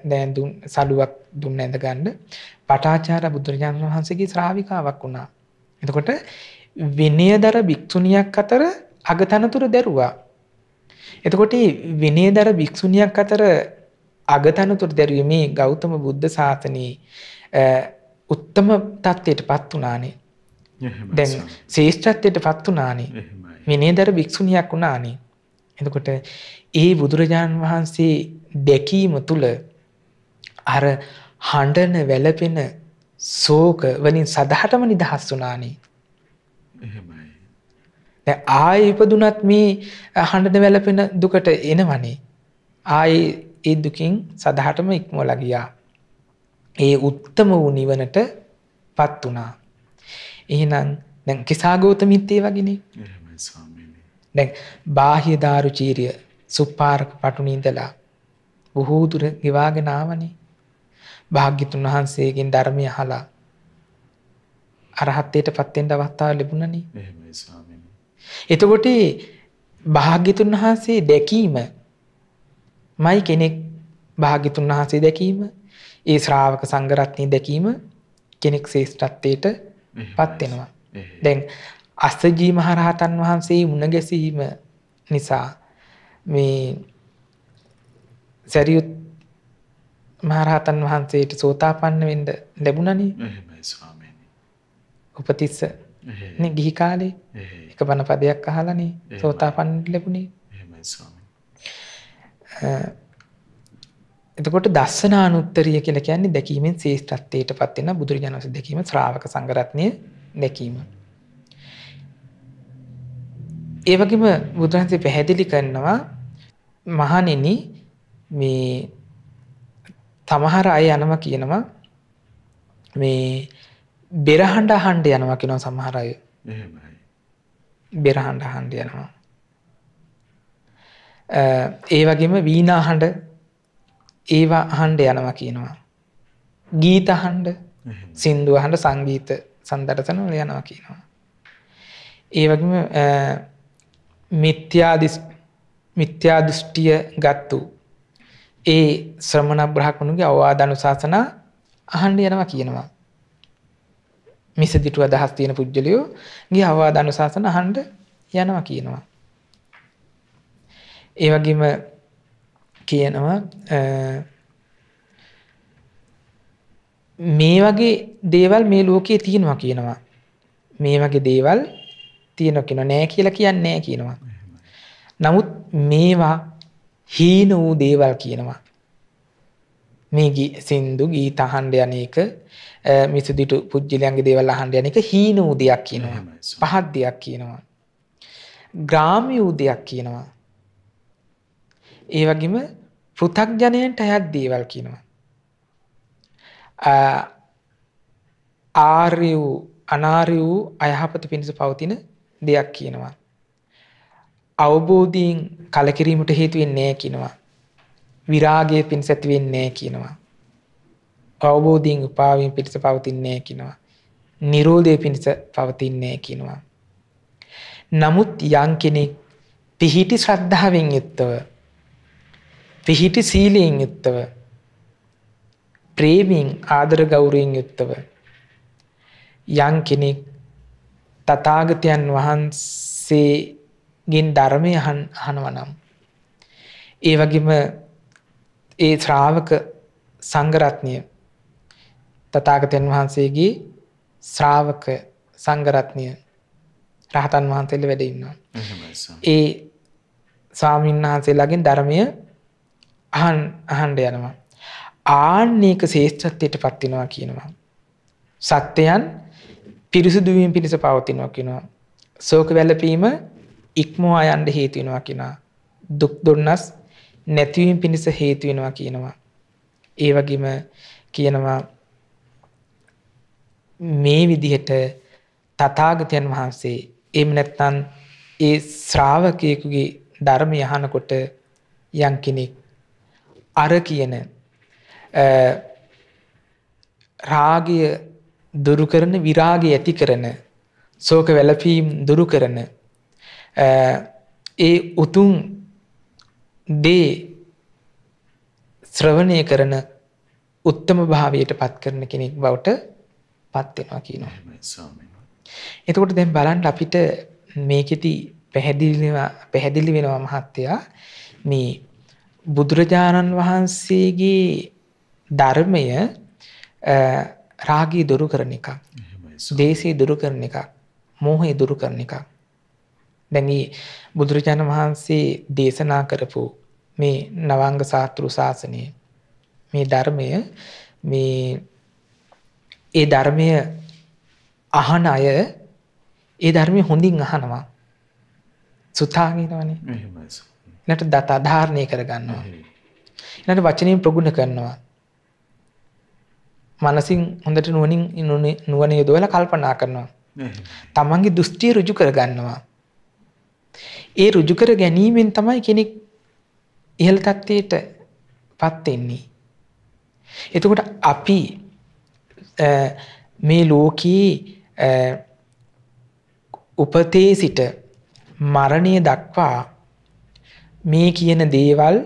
දැන් සලුවක් දුන්න ඇඳ ගන්න පටාචාර බුදුරජාණන් වහන්සේගේ ශ්‍රාවිකාවක් වුණා. එතකොට විනයදර භික්ෂුණියක් අතර අගතනතුර දැරුවා. එතකොට විනයදර භික්ෂුණියක් අතර අගතනතුර දැරුවේ මේ ගෞතම බුද්ධ ශාසනයේ උත්තම තත්ත්වයටපත් වුණානේ. දැන් ශ්‍රේෂ්ඨත්වයටපත් වුණානේ. විනයදර භික්ෂුණියක් වුණානේ. එතකොට ඒ බුදුරජාණන් වහන්සේ දැකීම තුල අර හඬන වැළපෙන ශෝක වලින් සදහටම නිදහස් වුණානේ. එහෙමයි. දැන් ආයෙ ඉපදුනත් මේ හඬන වැළපෙන දුකට එනවනේ. ආයෙ ඒ දුකින් සදහටම ඉක්මවලා ගියා. ඒ උත්තම වූ නිවනටපත් වුණා. එහෙනම් දැන් කිසాగෞතමිත් ඒ වගේනේ. එහෙමයි ස්වාමීනි. දැන් බාහ්‍ය දාරුචීරිය සුපාරක පටුනේ ඉඳලා බොහෝ දුර ගෙවාගෙන ආවනේ. භාග්‍යතුන් වහන්සේගෙන් ධර්මය අහලා අරහත්ත්වයටපත් වෙන්න අවස්ථාව ලැබුණනේ. එහෙමයි ස්වාමීනි. එතකොට භාග්‍යතුන් වහන්සේ දැකීමයි කෙනෙක් භාග්‍යතුන් වහන්සේ දැකීම ඒ ශ්‍රාවක සංඝ රත්නය දැකීම කෙනෙක් ශ්‍රේෂ්ඨත්වයටපත් වෙනවා. දැන් අස්සජී මහරහතන් වහන්සේ මුණ ගැසීම නිසා මේ සරියුත් මහරහතන් වහන්සේට සෝතාපන්න වෙන්න ලැබුණනේ. එහෙමයි ස්වාමීනි. උපතිස්ස නේ ගිහි කාලේ එක බණ පදයක් අහලානේ සෝතාපන්න ලැබුණේ. එහෙමයි ස්වාමීනි. එතකොට දස්සනානුත්තරිය කියලා කියන්නේ දැකීමෙන් ශ්‍රේෂ්ඨත්වයටපත් වෙන බුදුරජාණන් වහන්සේ දැකීම ශ්‍රාවක සංඝ රත්නය දැකීම. ඒ වගේම බුදුරජාණන්සේ පැහැදිලි කරනවා මහණෙනි මේ තමහර අය යනවා කියනවා මේ බෙරහඬ අහන්න යනවා කියනවා සමහර අය. එහෙමයි. බෙරහඬ අහන්න යනවා. ඒ වගේම වීණා අහන්න ඒවා අහන්න යනවා කියනවා. ගීත අහන්න, සින්දු අහන්න, සංගීත සම්දර්ශන වල යනවා කියනවා. ඒ වගේම මිත්‍යා දෘෂ්ටිය ගත්තු ඒ ශ්‍රමණ බ්‍රහ්මණුගේ අවවාද අනුශාසනා අහන්න යනවා කියනවා. මිසදිටු අදහස් තියෙන පුජ්‍යලියෝ ගේ අවවාද අනුශාසනා අහන්න යනවා කියනවා. ඒ වගේම කියනවා මේ වගේ දේවල් මේ ලෝකයේ තියෙනවා කියනවා. මේ වගේ දේවල් තියෙනවා කියනවා නෑ කියලා කියන්නේ නෑ කියනවා. නමුත් මේවා හීන වූ දේවල් කියනවා. මේ සින්දු ගීත අහන්න යන එක මිසදිටු පුජ්‍යලයන්ගේ දේවල් අහන්න යන එක හීන වූ දෙයක් කියනවා. පහත් දෙයක් කියනවා. ග්‍රාම්‍ය වූ දෙයක් කියනවා. ඒ වගේම පෘථග්ජනයන්ට අයත් දේවල් කියනවා. ආර්ය වූ අනාර්ය වූ අයහපත පිණිස පවතින දෙයක් කියනවා. අවබෝධයෙන් කලකිරීමට හේතු වෙන්නේ නැහැ කියනවා. විරාගයේ පිණිස ඇති වෙන්නේ නැහැ කියනවා. අවබෝධයෙන් උපාවීම පිණිස පවතින්නේ නැහැ කියනවා. නිරෝධයේ පිණිස පවතින්නේ නැහැ කියනවා. නමුත් යම් කෙනෙක් පිහිටි ශ්‍රද්ධාවෙන් යුක්තව පිහිටි සීලයෙන් යුක්තව ප්‍රේමයෙන් ආදර ගෞරවයෙන් යුක්තව යම් කෙනෙක් තථාගතයන් වහන්සේගෙන් ධර්මය අහනවා නම් ඒ වගේම ඒ ශ්‍රාවක සංඝ රත්නය තථාගතයන් වහන්සේගේ ශ්‍රාවක සංඝ රත්නය රහතන් වහන්සේලා වැඩ ඉන්නවා. ඒ ස්වාමීන් වහන්සේලාගෙන් ධර්මය අහන්න යනවා. ආන්නේක ශ්‍රේෂ්ඨත්වයටපත් වෙනවා කියනවා. සත්‍යයන් පිරිසුදු වීම පිණිස පවතිනවා කියනවා. ශෝක වැළපීම ඉක්මවා යන්න හේතු වෙනවා කියනවා. දුක් දුන්නස් නැතිවීම පිණිස හේතු වෙනවා කියනවා. ඒ වගේම කියනවා මේ විදිහට තථාගතයන් වහන්සේ එහෙම නැත්නම් ඒ ශ්‍රාවකයෙකුගේ ධර්මය අහනකොට යම් කෙනෙක් අර කියන රාගය දුරු කරන විරාගය ඇති කරන ශෝක වැළපීම් දුරු කරන ඒ උතුම් දේ ශ්‍රවණය කරන උත්තම භාවයට පත් කරන කෙනෙක් බවට පත් වෙනවා කියනවා. එතකොට දැන් බලන්න අපිට මේකෙදි පැහැදිලි වෙනවා මහත්තයා මේ බුදුරජාණන් වහන්සේගේ ධර්මය රාගය දුරු කරන එකක්, දේශය දුරු කරන එකක්, මෝහය දුරු කරන එකක්. දැන් මේ බුදුරජාණන් වහන්සේ දේශනා කරපු මේ නවංග සාත්‍රු ශාසනය මේ ධර්මය ඒ ධර්මය අහන අය ඒ ධර්මය හොඳින් අහනවා. සුතා කියනවනේ. ඊළඟට දත ධාරණය කරගන්නවා. ඊළඟට වචනයෙන් ප්‍රගුණ කරනවා. මනසින් හොඳට නුවණ යොදවලා කල්පනා කරනවා. තමන්ගේ දෘෂ්ටිය ඍජු කරගන්නවා. ඒ ඍජු කර ගැනීමෙන් තමයි කෙනෙක් ඉහළ තත්ත්වයට පත් වෙන්නේ. එතකොට අපි මේ ලෝකයේ උපතේ සිට මරණය දක්වා මේ කියන දේවල්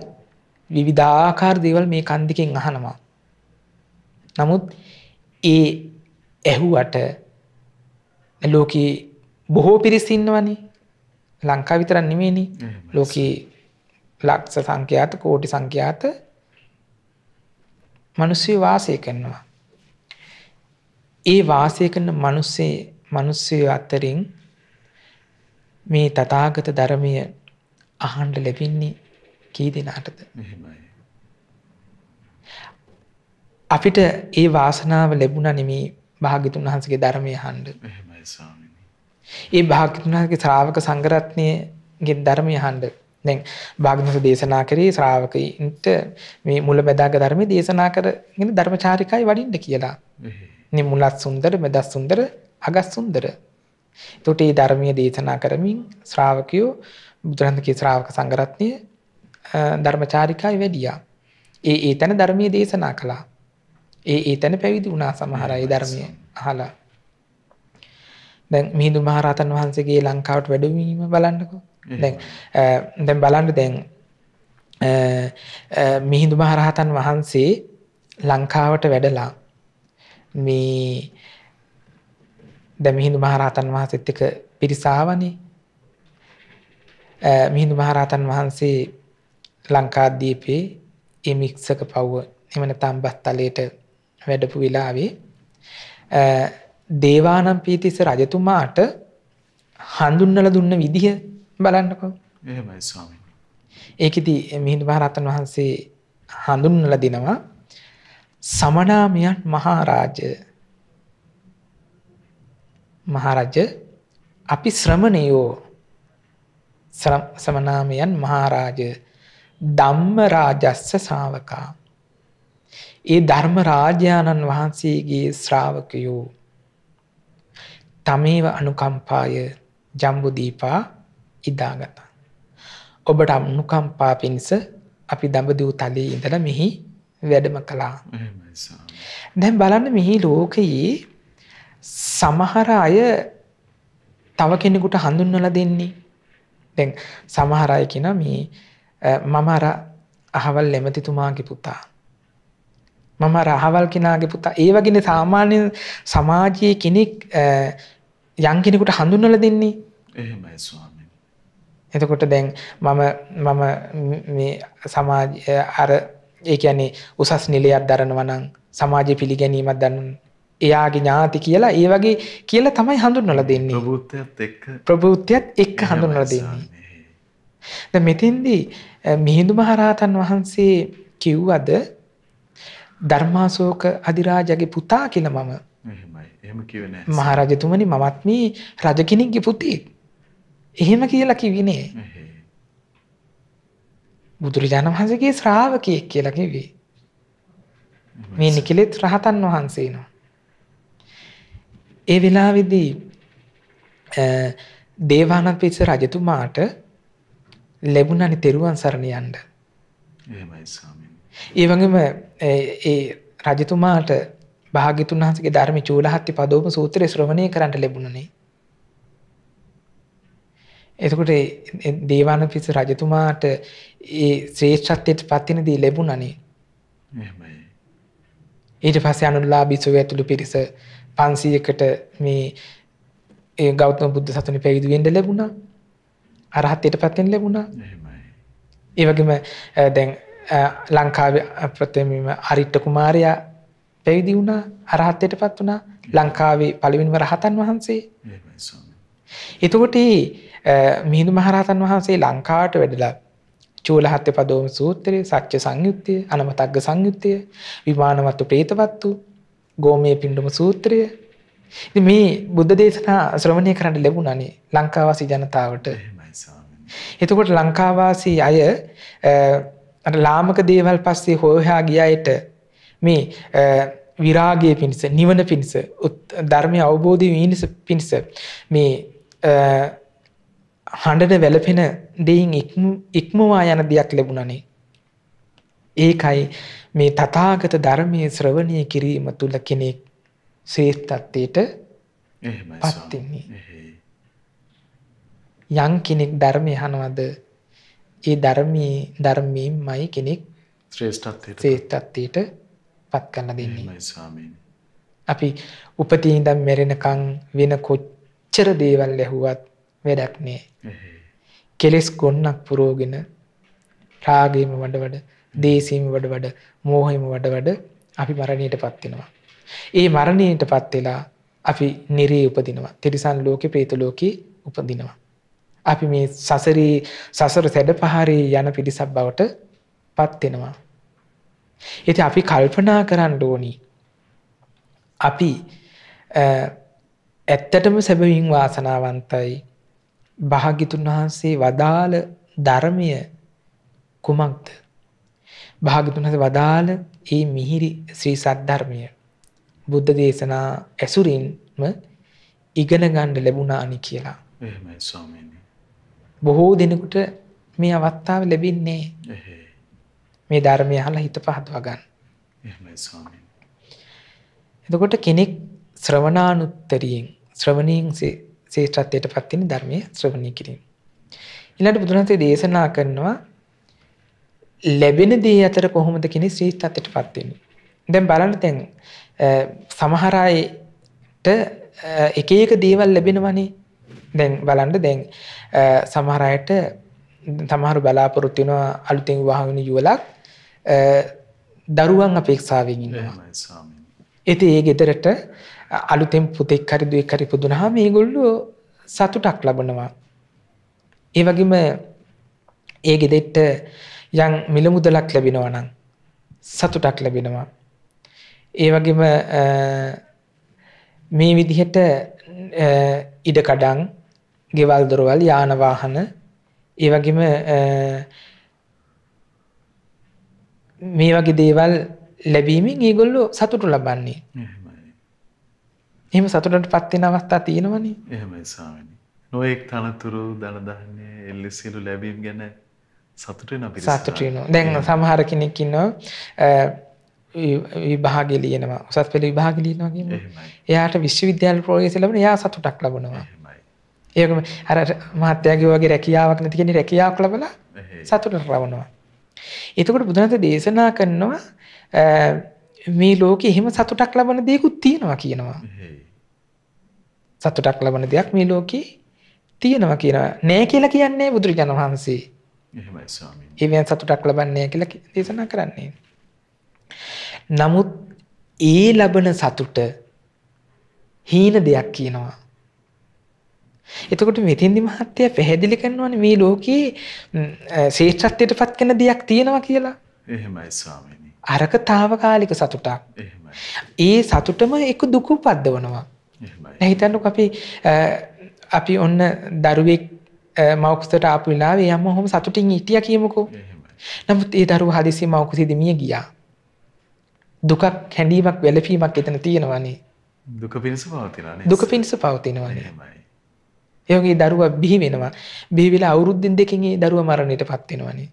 විවිධාකාර දේවල් මේ කන් දෙකෙන් අහනවා. නමුත් ඒ ඇහුවට ලෝකේ බොහෝ පිරිස් ඉන්නවනේ. ලංකාව විතරක් නෙමෙයිනේ. ලෝකේ ලක්ෂ සංඛ්‍යාත කෝටි සංඛ්‍යාත මිනිස්සු වාසය කරනවා. ඒ වාසය කරන මිනිස්සු අතරින් මේ තථාගත ධර්මය අහන්න ලැබෙන්නේ කී දෙනාටද? අපිට ඒ වාසනාව ලැබුණා නෙමේ භාග්‍යතුන් වහන්සේගේ ධර්මය අහන්න. ඒ භාග්‍යතුන් වහන්සේගේ ශ්‍රාවක සංඝරත්නයේගේ ධර්මය අහන්න. දැන් භාග්‍යවතුන් දේශනා කරේ ශ්‍රාවකයින්ට මේ මුලැමැදාග ධර්මයේ දේශනා කරගෙන ධර්මචාරිකායි වඩින්න කියලා. මේ මුලත් සුන්දර, මැදත් සුන්දර, අගත් සුන්දර. එතකොට මේ ධර්මයේ දේශනා කරමින් ශ්‍රාවකයෝ බුදුරන්ගේ ශ්‍රාවක සංඝරත්නය ධර්මචාරිකායි වැඩියා. ඒ තැන ධර්මයේ දේශනා කළා. ඒ තැන පැවිදි වුණා සමහර අය ධර්මයේ අහලා. දැන් මිහිඳු මහරහතන් වහන්සේගේ ලංකාවට වැඩමවීම බලන්නකෝ. දැන් බලන්න දැන් මිහිඳු මහරහතන් වහන්සේ ලංකාවට වැඩලා මේ දැන් මිහිඳු මහරහතන් වහන්සේත් එක්ක පිරිස ආවනේ. මිහිඳු මහරහතන් වහන්සේ ලංකාදීපේ ඒ මික්සක පව්ව එමෙ නැත්නම් බස්තලයට වැඩපු වෙලාවේ දේවානම්පියතිස්ස රජතුමාට හඳුන්වලා දුන්න විදිහ බලන්නකෝ. එහෙමයි ස්වාමීනි. ඒකෙදි මිහිඳු මහරහතන් වහන්සේ හඳුන්වලා දෙනවා සමනාමයන් මහරජ අපි ශ්‍රමණයෝ සමනාමයන් මහරජ ධම්ම රාජස්ස ශ්‍රාවකා. ඒ ධර්ම රාජානන් වහන්සේගේ ශ්‍රාවකයෝ තමේව අනුකම්පාය ජම්බුදීපා ඉදාගත. ඔබට අනුකම්පා පිණිස අපි දඹදිව තලයේ ඉඳලා මෙහි වැඩම කළා. දැන් බලන්න මෙහි ලෝකයේ සමහර අය තව කෙනෙකුට හඳුන්වලා දෙන්නේ. දැන් සමහර අය කියන මේ මම අර අහවල් ලැමතිතුමාගේ පුතා. මම අර අහවල් කෙනාගේ පුතා. ඒ වගේනේ සාමාන්‍ය සමාජයේ කෙනෙක් යම් කෙනෙකුට හඳුන්වලා දෙන්නේ. එහෙමයි ස්වාමීනි. එතකොට දැන් මම මේ සමාජ අර ඒ කියන්නේ උසස් නිලයක් දරනවා නම් සමාජයේ පිළිගැනීමක් දරන එයාගේ ඥාති කියලා ඒ වගේ කියලා තමයි හඳුන්වලා දෙන්නේ. ප්‍රභූත්‍යත් එක්ක හඳුන්වලා දෙන්නේ. දැන් මෙතෙන්දී මිහිඳු මහරහතන් වහන්සේ කිව්වද ධර්මාශෝක අධිරාජගේ පුතා කියලා මම. එහෙම කිව්වේ නෑ. මහරජතුමනි මමත් මේ රජ කෙනෙක්ගේ පුතෙක්. එහෙම කියලා කිව්වේ නෑ. බුදුරජාණන් වහන්සේගේ ශ්‍රාවකයෙක් කියලා කිව්වේ. මේ නිකලෙත් රහතන් වහන්සේ නෝ. ඒ වෙලාවේදී දේවානම්පියතිස්ස රජතුමාට ලැබුණානි තෙරුවන් සරණ යන්න. එහෙමයි ස්වාමීනි. ඒ වගේම ඒ රජතුමාට භාග්‍යතුන් වහන්සේගේ ධර්මයේ චූලහත්ති පදෝප සූත්‍රය ශ්‍රවණය කරන්න ලැබුණනේ. එතකොට දේවානම්පියතිස්ස රජතුමාට ඒ ශ්‍රේෂ්ඨත්වයට පත් වෙනදී ලැබුණනේ. එහෙමයි. ඊට පස්සේ අනුලාභී ඇතුළු පිරිස 500කට මේ ඒ ගෞතම බුදු සසුනේ පැවිදි වෙන්න ලැබුණා. අරහත්ත්වයට පත් වෙන්න ලැබුණා. එහෙමයි. ඒ වගේම දැන් ලංකාවේ ප්‍රථමයෙන්ම අරිට්ඨ කුමාරයා පැවිදි වුණා. අරහත්ත්වයට පත් වුණා. ලංකාවේ පළවෙනිම රහතන් වහන්සේ. එහෙමයි ස්වාමීනි. එතකොට මිහිඳු මහරහතන් වහන්සේ ලංකාවට වැඩලා චූලහත්ති පදෝම සූත්‍රය, සත්‍ය සංයුත්තය, අනමතග්ග සංයුත්තය, විමානවත්තු ප්‍රේතවත්තු, ගෝමේ පිණ්ඩම සූත්‍රය. ඉතින් මේ බුද්ධ දේශනා ශ්‍රවණය කරන්න ලැබුණානේ ලංකාවාසී ජනතාවට. එහෙමයි ස්වාමීනි. එතකොට ලංකාවාසී අය අර ලාමක දේවල් පස්සේ හොයහා ගියායට මේ විරාගයේ පිණිස, නිවන පිණිස, ධර්මය අවබෝධය පිණිස මේ හඬන වැළපෙන දෙයින් ඉක්මවා යන දෙයක් ලැබුණානේ. ඒකයි මේ තථාගත ධර්මයේ ශ්‍රවණය කිරීම තුල කෙනෙක් ශ්‍රේෂ්ඨත්වයට පත් වෙන්නේ. යම් කෙනෙක් ධර්මය අහනවද ඒ ධර්මයෙන්මයි කෙනෙක් ශ්‍රේෂ්ඨත්වයට පත් කරන්න දෙන්නේ. අපි උපතින් ඉඳන් මැරෙනකන් වෙන කොච්චර දේවල් ඇහුවත් වැඩක් නෑ. කෙලස් ගොන්නක් පුරෝගෙන රාගයම වඩ දේශීම වඩ මෝහයම වඩ අපි මරණයටපත් වෙනවා. ඒ මරණයටපත් වෙලා අපි නිරේ උපදිනවා. තිරිසන් ලෝකේ, പ്രേත ලෝකේ උපදිනවා. අපි මේ සසර සැඩපහරේ යන පිරිසක් බවට පත් වෙනවා. ඉතින් අපි කල්පනා කරන්න ඕනි. අපි ඇත්තටම සැබවින් වාසනාවන්තයි. භාග්‍යතුන් වහන්සේ වදාළ ධර්මය කුමක්ද? භාග්‍යතුන් වහන්සේ වදාළ මේ මිහිරි ශ්‍රී සද්ධර්මය බුද්ධ දේශනා ඇසුරින්ම ඉගෙන ගන්න ලැබුණානි කියලා. එහෙමයි ස්වාමීනි. බොහෝ දිනෙකට මේ අවස්ථාව ලැබින්නේ මේ ධර්මය අහලා හිත පහදවා ගන්න. එහෙමයි ස්වාමීනි. එතකොට කෙනෙක් ශ්‍රවණානුත්තරියෙන් ශ්‍රවණයෙන් ශ්‍රේෂ්ඨත්වයට පත් වෙන ධර්මයේ ශ්‍රවණය කිරීම. ඊළඟට බුදුන් වහන්සේ දේශනා කරනවා ලැබෙන දේ අතර කොහොමද කෙනෙක් ශ්‍රේෂ්ඨත්වයට පත් වෙන්නේ. දැන් බලන්න දැන් සමහර අයට එක එක දේවල් ලැබෙනවනේ. දැන් බලන්න දැන් සමහර අයට සමහර බලාපොරොත්තු වෙනවා අලුතෙන් විවාහ වෙන යුවලක් දරුවන් අපේක්ෂාවෙන් ඉන්නවා. ඉතින් ඒ ගෙදරට අලුතෙන් පුතෙක් හරි දුවෙක් හරි පුදුනහම මේගොල්ලෝ සතුටක් ලබනවා. ඒ වගේම ඒ ගෙදෙට්ට යම් මිල මුදලක් ලැබෙනවා නම් සතුටක් ලැබෙනවා. ඒ වගේම මේ විදිහට ඉඩකඩම්, ගෙවල් දොරවල්, යාන වාහන, ඒ වගේම මේ වගේ දේවල් ලැබීමෙන් ඒගොල්ලෝ සතුට ලබන්නේ. එහෙම සතුටටපත් වෙන අවස්ථා තියෙනවනේ. එහෙමයි ස්වාමීනි. නොඑක් තනතුරු ධන ධාන්‍ය එල්ලසිලු ලැබීම් ගැන සතුට වෙන අපිට. සතුට වෙනවා. දැන් සමහර කෙනෙක් ඉන්නවා විභාගෙ ලියනවා. උසස් පෙළ විභාගෙ ලියනවා කියන්නේ. එයාට විශ්වවිද්‍යාල ප්‍රවේශය ලැබෙන එයා සතුටක් ලබනවා. ඒ වගේම අර මහත්යාගේ වගේ රැකියාවක් නැති කෙනෙක් රැකියාවක් ලැබලා සතුටට ලබනවා. එතකොට බුදුරජාණන් දේශනා කරනවා මේ ලෝකෙ එහෙම සතුටක් ලබන දේකුත් තියෙනවා කියනවා. සතුටක් ලබන දෙයක් මේ ලෝකේ තියෙනවා කියනවා. නෑ කියලා කියන්නේ බුදුරජාණන් වහන්සේ. එහෙමයි ස්වාමීනි. ඒ වෙන සතුටක් ලබන්නේ නෑ කියලා දේශනා කරන්නේ. නමුත් ඒ ලබන සතුට හීන දෙයක් කියනවා. එතකොට මෙතින්දි මහත්තයා පැහැදිලි කරනවානේ මේ ලෝකේ ශ්‍රේෂ්ඨත්වයට පත් කරන දෙයක් තියෙනවා කියලා. එහෙමයි ස්වාමීනි. අරක తాවකාලික සතුටක්. එහෙමයි. ඒ සතුටම එක්ක දුක උපද්දවනවා. දැන් හිතන්නකො අපි ඔන්න දරුවෙක් මව් කුසට ආපු වෙලාවේ යම්ම ඔහොම සතුටින් හිටියා කියමුකෝ. නමුත් ඒ දරුවා හදිසියෙ මව් කුසෙදි මිය ගියා. දුකක් හැඬීමක් වැළපීමක් එතන තියෙනවානේ. දුක පිණිස පවතිනවානේ. දුක පිණිස පවතිනවානේ. ඒ වගේ දරුවා බිහි වෙනවා. බිහි වෙලා අවුරුද්දෙන් දෙකකින් ඒ දරුවා මරණයටපත් වෙනවානේ.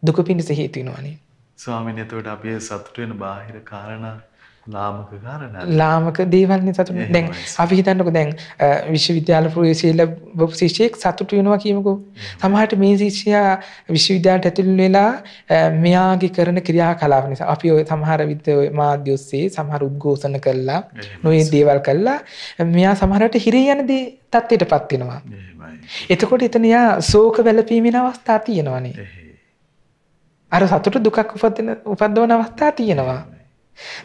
දුක පිණිස හේතු වෙනවානේ. ස්වාමීන් එතකොට අපි සතුට වෙන බාහිර කාරණා ලාමක කාරණා. ලාමක දේවල්නේ සතුට. දැන් අපි හිතන්නකො දැන් විශ්වවිද්‍යාල ප්‍රවේශය ලැබපු ශිෂ්‍යයෙක් සතුට වෙනවා කියමුකෝ. සමහරට මේ ශිෂ්‍යයා විශ්වවිද්‍යාලයට ඇතුල් වෙලා මෙයාගේ කරන ක්‍රියාකලාප නිසා අපි ඔය සමහර විට ඔය මාධ්‍ය ඔස්සේ සමහර උද්ඝෝෂණ කළා, නොයේ දේවල් කළා මෙයා සමහරට හිරේ යන දේ තත්ත්වයටපත් වෙනවා. එතකොට එතන යා ශෝක වැළපීමේ අවස්ථා තියෙනවානේ. අර සතුට දුකක් උපද්දවන අවස්ථා තියෙනවා.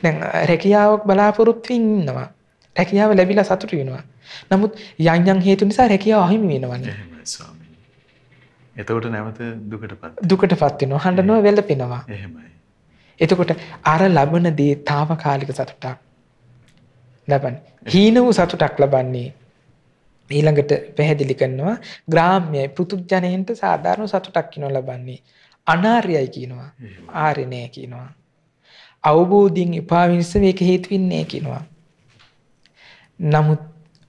දැන් රැකියාවක් බලාපොරොත්තු වෙනවා. රැකියාව ලැබිලා සතුටු වෙනවා. නමුත් යම් හේතු නිසා රැකියාව අහිමි වෙනවනේ. එහෙමයි ස්වාමීනි. එතකොට නැවත දුකටපත් වෙනවා. හඬනවා වැළපෙනවා. එහෙමයි. එතකොට අර ලබන දේ తాවකාලික සතුටක් ලබන්නේ. හීන වූ සතුටක් ලබන්නේ. ඊළඟට පැහැදිලි කරනවා ග්‍රාම්‍යයි පෘතුජනයන්ට සාධාරණ සතුටක් කියනවා ලබන්නේ. අනාර්යයි කියනවා. ආර්ය නෑ කියනවා. අවබෝධයෙන් එපා වෙනස මේක හේතු වෙන්නේ කියනවා. නමුත්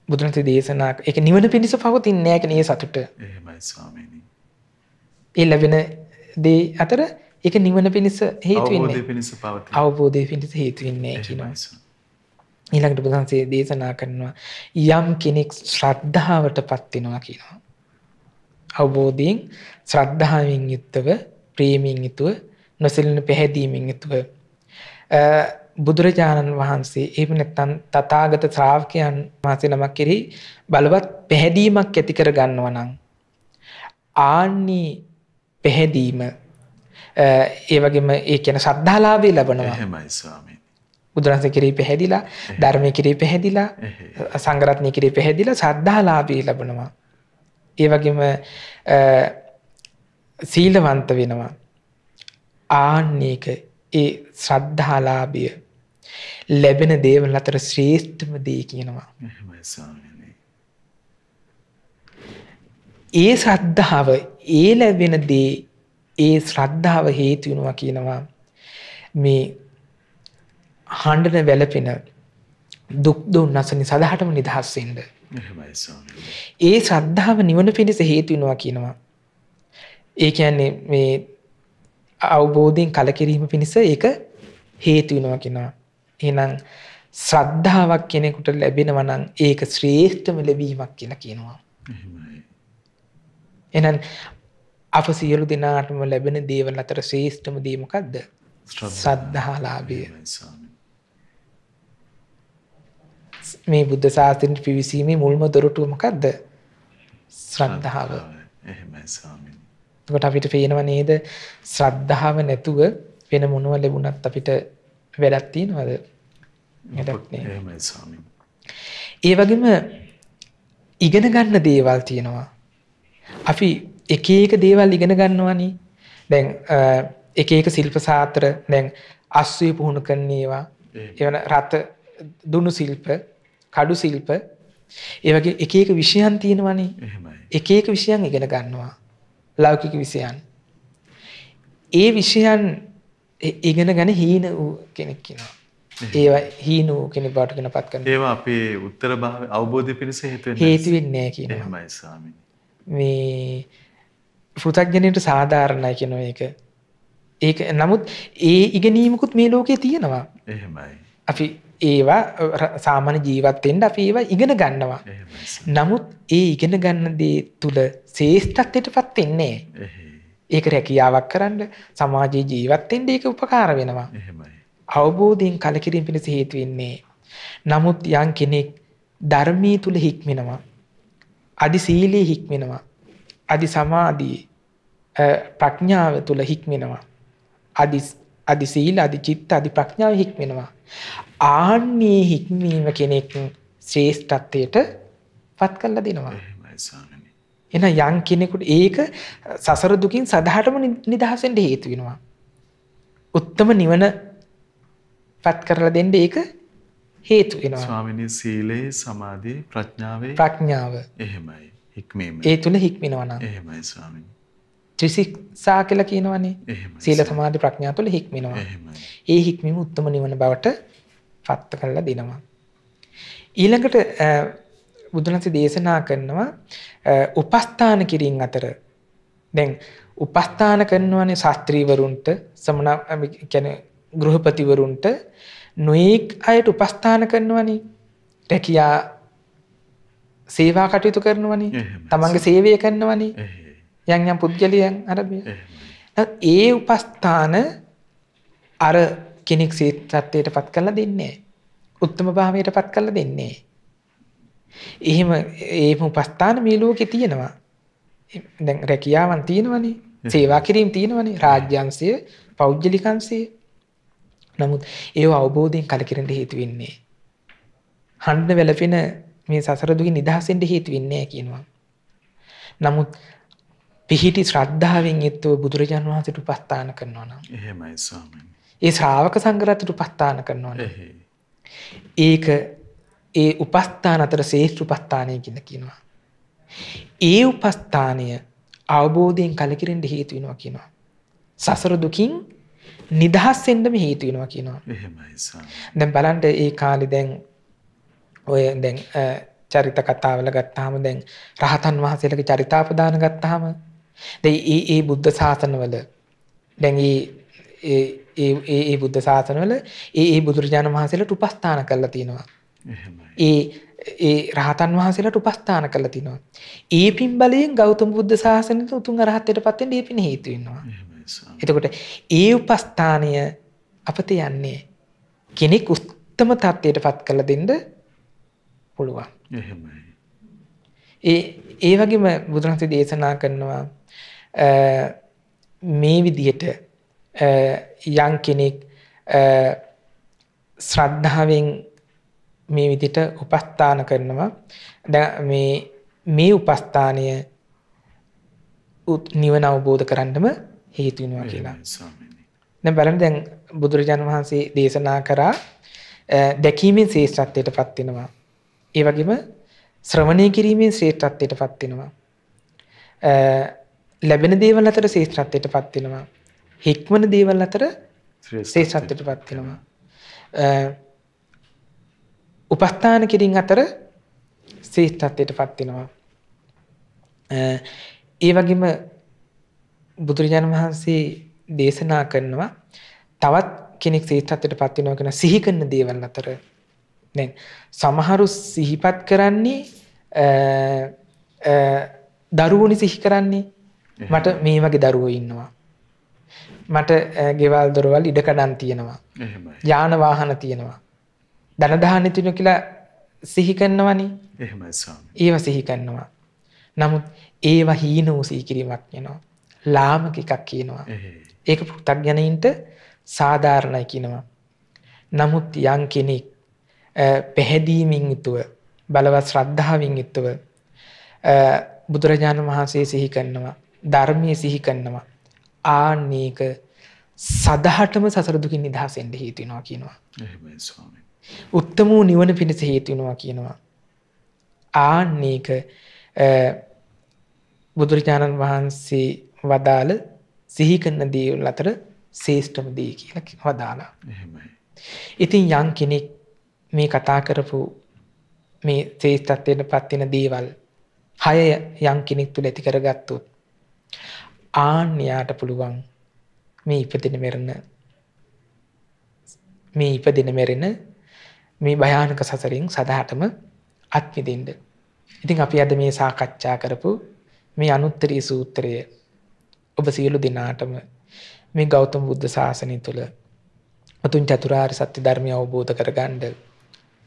බුදුරජාණන් දේශනා ඒක නිවන පිණිස පවතින්නේ නැහැ කියන ඒ සතුට. එහෙමයි ස්වාමීනි. ඒ ලැබෙන දේ අතර ඒක නිවන පිණිස හේතු වෙන්නේ. අවබෝධය පිණිස පවතින. අවබෝධය පිණිස හේතු වෙන්නේ කියනවා. ඊළඟට බුදුරජාණන් දේශනා කරනවා යම් කෙනෙක් ශ්‍රද්ධාවටපත් වෙනවා කියනවා. අවබෝධයෙන් ශ්‍රද්ධාවෙන් යුක්තව ප්‍රේමයෙන් යුතුව නොසලින පැහැදීමෙන් යුතුව බුදුරජාණන් වහන්සේ එහෙම නැත්නම් තථාගත ශ්‍රාවකයන් වහන්සේ නමක් කෙරෙහි බලවත් පැහැදීමක් ඇති කර ගන්නවා නම් ආනි පැහැදීම ඒ වගේම ඒ කියන ශ්‍රද්ධාලාභය ලැබනවා. එහෙමයි ස්වාමීනි. බුදුරජාණන් කෙරෙහි පැහැදිලා ධර්මයේ කෙරෙහි පැහැදිලා සංඝ රත්නයේ කෙරෙහි පැහැදිලා ශ්‍රද්ධාලාභය ලැබනවා. ඒ වගේම සීලවන්ත වෙනවා. ආන්නේක ඒ ශ්‍රද්ධාලාභය ලැබෙන දේවල් අතර ශ්‍රේෂ්ඨම දේ කියනවා. එහෙමයි ස්වාමීනි. ඒ ශ්‍රද්ධාව ඒ ලැබෙන දේ ඒ ශ්‍රද්ධාව හේතු වෙනවා කියනවා මේ හඬන වැළපෙන දුක් දුන්නසනි සදාටම නිදහස් වෙන්න. එහෙමයි ස්වාමීනි. ඒ ශ්‍රද්ධාව නිවන පිණිස හේතු වෙනවා කියනවා. ඒ කියන්නේ මේ අවබෝධයෙන් කලකිරීම පිණිස ඒක හේතු වෙනවා කියනවා. එහෙනම් ශ්‍රද්ධාවක් කෙනෙකුට ලැබෙනවා නම් ඒක ශ්‍රේෂ්ඨම ලැබීමක් කියලා කියනවා. එහෙමයි. එහෙනම් අප සියලු දෙනාටම ලැබෙන දේවල් අතර ශ්‍රේෂ්ඨම දේ මොකද්ද? ශ්‍රද්ධාලාභය. මේ බුද්ධ ශාසනයට පිවිසීමේ මුල්ම දොරටුව මොකද්ද? ශ්‍රද්ධාව. එහෙමයි ස්වාමීනි. එතකොට අපිට පේනව නේද ශ්‍රද්ධාව නැතුව වෙන මොනව ලැබුණත් අපිට වැඩක් තියනවද? වැඩක් නෑ. එහෙමයි ස්වාමීනි. ඒ වගේම ඉගෙන ගන්න දේවල් තියෙනවා. අපි එක එක දේවල් ඉගෙන ගන්නවානේ. දැන් එක එක ශිල්ප ශාස්ත්‍ර දැන් අස්වැය පුහුණු කරන ඒවා, එවන රත දුනු ශිල්ප, කඩු ශිල්ප, ඒ වගේ එක එක විෂයන් තියෙනවානේ. එහෙමයි. එක එක විෂයන් ඉගෙන ගන්නවා. ලෞකික විෂයන්. ඒ විෂයන් ඉගෙන ගන්න හීන වූ කෙනෙක් කියනවා. ඒවා හීන වූ කෙනෙක් බවට කියනපත් කරනවා. ඒවා අපේ උත්තර භාව අවබෝධය පිණිස හේතු වෙන්නේ නැහැ කියනවා. එහෙමයි ස්වාමීනි. මේ පෘථග්ජනයට සාධාරණයි කියනවා ඒක. ඒක නමුත් ඒ ඉගෙනීමකුත් මේ ලෝකේ තියෙනවා. එහෙමයි. අපි ඒවා සාමාන්‍ය ජීවත් වෙන්න අපි ඒවා ඉගෙන ගන්නවා. නමුත් ඒ ඉගෙන ගන්න දේ තුල ශ්‍රේෂ්ඨත්වයටපත් වෙන්නේ නැහැ. ඒක රැකියාවක් කරන්න, සමාජයේ ජීවත් වෙන්න ඒක උපකාර වෙනවා. එහෙමයි. අවබෝධයෙන් කලකිරීම පිණිස හේතු වෙන්නේ. නමුත් යම් කෙනෙක් ධර්මයේ තුල හික්මෙනවා, අදි සීලයේ හික්මෙනවා, අදි සමාධියේ ප්‍රඥාව තුල හික්මෙනවා, අදි සීල, අදි චිත්ත, අදි ප්‍රඥාව හික්මෙනවා. ආන්නේ හික්මීම කෙනෙක් ශ්‍රේෂ්ඨත්වයට පත් කරලා දෙනවා. එහෙමයි ස්වාමීනි. එහෙනම් යම් කෙනෙකුට ඒක සසර දුකින් සදාටම නිදහස් වෙන්න හේතු වෙනවා. උත්තම නිවන පත් කරලා දෙන්න ඒක හේතු වෙනවා. ස්වාමිනී සීලේ සමාධියේ ප්‍රඥාවේ ප්‍රඥාව එහෙමයි. හික්මීම. ඒ තුල හික්මිනවා නම් එහෙමයි ස්වාමිනී. ත්‍රිශික්ෂා කියලා කියනවනේ. එහෙමයි. සීල සමාධි ප්‍රඥා තුල හික්මිනවා. එහෙමයි. ඒ හික්මීම උත්තම නිවන බවට පත් කරලා දෙනවා. ඊළඟට බුදුන්සේ දේශනා කරනවා උපස්ථාන කිරීම අතර දැන් උපස්ථාන කරනවානේ ශාස්ත්‍රීවරුන්ට සමන කියන්නේ ගෘහපතිවරුන්ට නොඑක් අයට උපස්ථාන කරනවානේ රැකියා සේවා කටයුතු කරනවානේ තමන්ගේ සේවය කරනවානේ යම් යම් පුද්ගලයන් අරබේ ඒ උපස්ථාන අර කෙනෙක් සීත්‍යත්වයට පත් කරලා දෙන්නේ උත්තම භාවයට පත් කරලා දෙන්නේ එහෙම උපස්ථාන මේ ලෝකේ තියෙනවා දැන් රැකියාවන් තියෙනවනේ සේවා කිරීම තියෙනවනේ රාජ්‍යංශය පෞද්ගලිකංශය නමුත් ඒව අවබෝධයෙන් කලකිරෙන්න හේතු වෙන්නේ හඬ වැළපෙන මේ සසර දුකින් නිදහසෙන්න හේතු වෙන්නේ කියනවා නමුත් පිහිටි ශ්‍රද්ධාවෙන් යුක්තව බුදුරජාණන් වහන්සේට උපස්ථාන කරනවා නම් එහෙමයි ස්වාමීනි ඒ ශ්‍රාවක සංඝරත්නයට උපස්ථාන කරනවා නම් ඒක ඒ උපස්ථාන අතර ශ්‍රේෂ්ඨ උපස්ථානය කියලා කියනවා. ඒ උපස්ථානය අවබෝධයෙන් කලකිරෙන්න හේතු වෙනවා කියනවා. සසර දුකින් නිදහස් වෙන්නම හේතු වෙනවා කියනවා. එහෙමයි ස්වාමී. දැන් බලන්න ඒ කාලේ දැන් ඔය දැන් චරිත කතාවල ගත්තාම දැන් රහතන් වහන්සේලගේ චරිතාපදාන ගත්තාම දැන් ඒ බුද්ධ ශාසනවල දැන් ඒ බුද්ධ ශාසනවල ඒ බුදුරජාණන් වහන්සේලාට උපස්ථාන කරලා තියෙනවා. ඒ රහතන් වහන්සේලාට උපස්ථාන කරලා තිනවා. ඒ පින් බලයෙන් ගෞතම බුද්ධ ශාසනයට උතුම් අරහත්ත්වයට පත් වෙන්න ඒ පින් හේතු වෙනවා. එතකොට ඒ උපස්ථානය අපත යන්නේ කෙනෙක් උත්තම තත්ත්වයට පත් කරලා දෙන්න පුළුවන්. එහෙමයි. ඒ වගේම බුදුරජාණන් දේශනා කරනවා මේ විදිහට යම් කෙනෙක් ශ්‍රද්ධාවෙන් මේ විදිහට උපස්ථාන කරනවා දැන් මේ උපස්ථානය නිවන අවබෝධ කරගන්නම හේතු වෙනවා කියලා. දැන් බලන්න දැන් බුදුරජාණන් වහන්සේ දේශනා කරා දැකීමෙන් ශ්‍රේෂ්ඨත්වයට පත් වෙනවා. ඒ වගේම ශ්‍රවණය කිරීමෙන් ශ්‍රේෂ්ඨත්වයට පත් වෙනවා. ලැබෙන දේවල් අතර ශ්‍රේෂ්ඨත්වයට පත් වෙනවා. හික්මන දේවල් අතර ශ්‍රේෂ්ඨත්වයට පත් වෙනවා. උපස්ථාන කිරීම අතර ශ්‍රේෂ්ඨත්වයට පත් වෙනවා. ඒ වගේම බුදුරජාණන් වහන්සේ දේශනා කරනවා තවත් කෙනෙක් ශ්‍රේෂ්ඨත්වයට පත් වෙනවා කියන සිහි කරන දේවල් අතර දැන් සමහරු සිහිපත් කරන්නේ දරුවෝනි සිහි කරන්නේ මට මේ වගේ දරුවෝ ඉන්නවා. මට ගෙවල් දොරවල් ඉඩකඩම් තියෙනවා. යාන වාහන තියෙනවා. ධන දාහනේ තියෙනවා කියලා සිහි කරනවනේ. එහෙමයි ස්වාමී. ඒව සිහි කරනවා. නමුත් ඒව හීන වූ සිහි කිරීමක් වෙනවා. ලාමක එකක් කියනවා. ඒක පු탁ඥයින්ට සාධාරණයි කියනවා. නමුත් යම් කෙනෙක් පැහැදීමෙන් යුතුව බලවත් ශ්‍රද්ධාවෙන් යුතුව බුදුරජාණන් වහන්සේ සිහි කරනවා. ධර්මයේ සිහි කරනවා. ආනේක සදහටම සසර දුකින් නිදහස් වෙන්න හේතු වෙනවා කියනවා. එහෙමයි ස්වාමී. උත්තම වූ නිවන පිණිස හේතු වෙනවා කියනවා. ආනේක බුදුරජාණන් වහන්සේ වදාළ සිහි කරන දේවල් අතර ශ්‍රේෂ්ඨම දේ කියලා වදාලා. එහෙමයි. ඉතින් යම් කෙනෙක් මේ කතා කරපු මේ ශ්‍රේෂ්ඨත්වයට පත් වෙන දේවල් 6 යම් කෙනෙක් තුල ඇති කරගත්තොත් ආන්‍යයට පුළුවන් මේ ඉපදෙන මෙරෙන මේ භයානක සසරින් සදාටම අත් මිදෙන්න. ඉතින් අපි අද මේ සාකච්ඡා කරපු මේ අනුත්තරී සූත්‍රය ඔබ සියලු දෙනාටම මේ ගෞතම බුද්ධ ශාසනය තුළ උතුම් චතුරාර්ය සත්‍ය ධර්මය අවබෝධ කරගන්න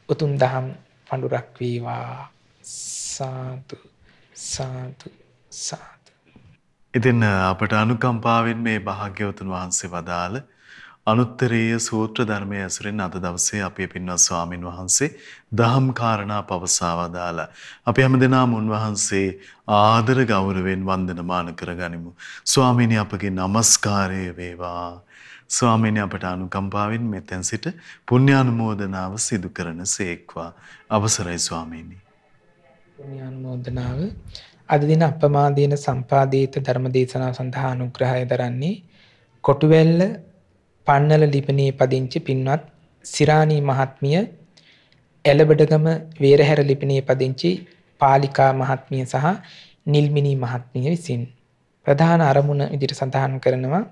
උතුම් දහම් පඬුරක් වේවා. සාදු සාදු සාදු. ඉතින් අපට අනුකම්පාවෙන් මේ භාග්‍යවතුන් වහන්සේ වදාළ අනුත්තරීය සූත්‍ර ධර්මයේ ඇසුරෙන් අද දවසේ අපේ පින්වත් ස්වාමින් වහන්සේ දහම් කාරණා පවසා වදාලා. අපි හැමදෙනාම උන්වහන්සේ ආදර ගෞරවයෙන් වන්දනමාන කරගනිමු. ස්වාමීනි අපගේ নমස්කාරය වේවා. ස්වාමීනි අපට අනුකම්පාවෙන් මෙතෙන් සිට පුණ්‍යානුමෝදනාව සිදු කරන සේක්වා. අවසරයි ස්වාමීනි. පුණ්‍යානුමෝදනාව අද දින අපමාදීන සම්පාදිත ධර්ම දේශනාව සඳහා අනුග්‍රහය දරන්නේ කොටුවැල්ල පන්නල ලිපිණේ පදිංචි පින්වත් සිරාණී මහත්මිය, එළබඩගම වේරහැර ලිපිණේ පදිංචි පාලිකා මහත්මිය සහ නිල්මිනී මහත්මිය විසින්. ප්‍රධාන අරමුණ විදිහට සඳහන් කරනවා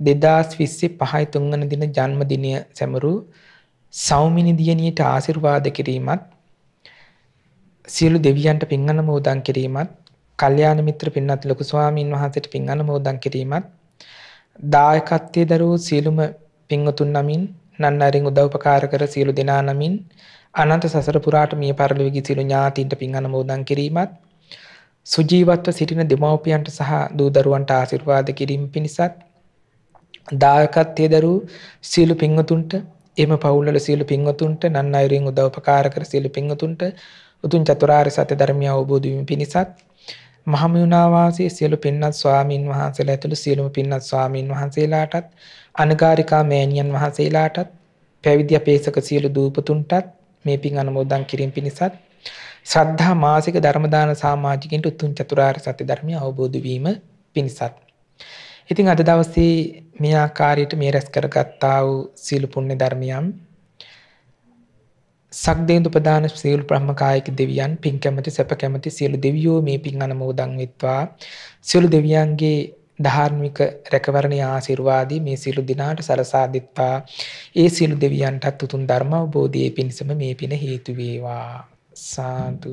2025 5 වෙනි දින ජන්මදිනය සැමරු සෞමිනි දියණියට ආශිර්වාද කිරීමත්, සියලු දෙවියන්ට පින් අනුමෝදන් කිරීමත්, කල්යාණ මිත්‍ර පින්වත් ලොකු ස්වාමීන් වහන්සේට පින් අනුමෝදන් කිරීමත්, දායකත්වයේ දරූ සියලුම පින්වතුන් නමින් නන්නරින් උදව්පකාර කර සියලු දෙනා නමින් අනන්ත සසර පුරාට මිය පරලොව ගිය සියලු ඥාතීන්ට පින් අනුමෝදන් කිරීමත්, සුජීවත්ව සිටින දෙමව්පියන්ට සහ දූ දරුවන්ට ආශිර්වාද කිරීම පිණිසත්, දායකත්වයේ දරූ සියලු පින්වතුන්ට, එම පවුල්වල සියලු පින්වතුන්ට, නන්නරින් උදව්පකාර කර සියලු පින්වතුන්ට උතුම් චතුරාර්ය සත්‍ය ධර්මය අවබෝධ වීම පිණිසත්, මහමෙවුනා වාසී සියලු පින්වත් ස්වාමීන් වහන්සේලා ඇතුළු සියලුම පින්වත් ස්වාමීන් වහන්සේලාටත්, අනගාരികා මෑණියන් වහන්සේලාටත්, පැවිදි අපේසක සියලු දූපතුන්ටත් මේ පින් අනුමෝදන් කිරීම පිණිසත්, ශ්‍රද්ධා මාසික ධර්ම දාන සමාජිකින්ට උතුම් චතුරාර්ය සත්‍ය ධර්මය අවබෝධ වීම පිණිසත්. ඉතින් අද දවසේ මේ ආකාරයට මේ රැස් කරගත්තා වූ සියලු පුණ්‍ය ධර්මයන් සක්දේන්දු ප්‍රදාන සියලු බ්‍රහ්මකායික දෙවියන්, පින් කැමැති සැප කැමැති සියලු දෙවියෝ මේ පින් අනුමෝදන් වෙත්වා. සියලු දෙවියන්ගේ ධාර්මික රැකවරණයේ ආශිර්වාදී මේ සියලු දිනාට සලසා දෙත්වා. ඒ සියලු දෙවියන්ටත් උතුම් ධර්ම අවබෝධයේ පිණසම මේ පින හේතු වේවා. සාදු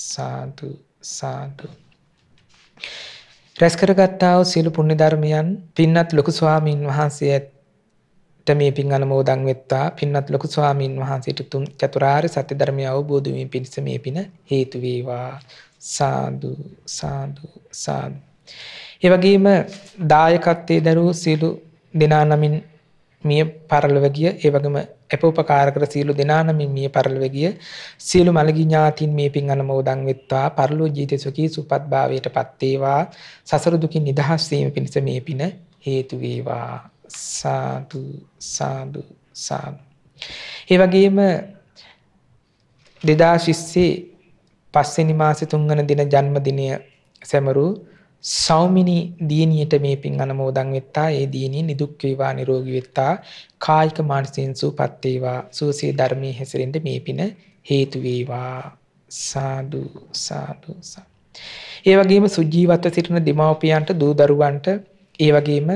සාදු සාදු. රැස් කරගත්තා වූ සියලු පුණ්‍ය ධර්මයන් පින්වත් ලොකු ස්වාමීන් වහන්සේට මේ පින් අනුමෝදන් වෙත්වා. පින්වත් ලොකු ස්වාමීන් වහන්සේට උතුම් චතුරාර්ය සත්‍ය ධර්මය අවබෝධ වීම පිණිස මේ පින හේතු වේවා. සාදු සාදු සාදු. ඒ වගේම දායකත්වයේ දරූ සියලු දෙනා නමින් මිය පරලොව ගිය, ඒ වගේම අපෝපකාර කර සියලු දෙනා නමින් මිය පරලොව ගිය සියලු මළගිය ඥාතීන් මේ පින් අනුමෝදන් වෙත්වා. පරලොව ජීවිත සුඛී සුවපත් භාවයටපත් වේවා. සසර දුකින් නිදහස් වීම පිණිස මේ පින හේතු වේවා. සාදු සාදු සාදු. ඒ වගේම 2025 5 වෙනි මාසේ 3 වෙනි දින ජන්මදිනය සැමරු සෞමිනී දියණියට මේ පින් අනුමෝදන් වෙත්තා. ඒ දියණිය නිදුක් වේවා, නිරෝගී වෙත්තා, කායික මානසික සුවපත් වේවා. සුවසේ ධර්මයේ හැසිරෙන්න මේ පින හේතු වේවා. සාදු සාදු සාදු. ඒ වගේම සුජීවත්ව සිටින දෙමව්පියන්ට, දූ දරුවන්ට, ඒ වගේම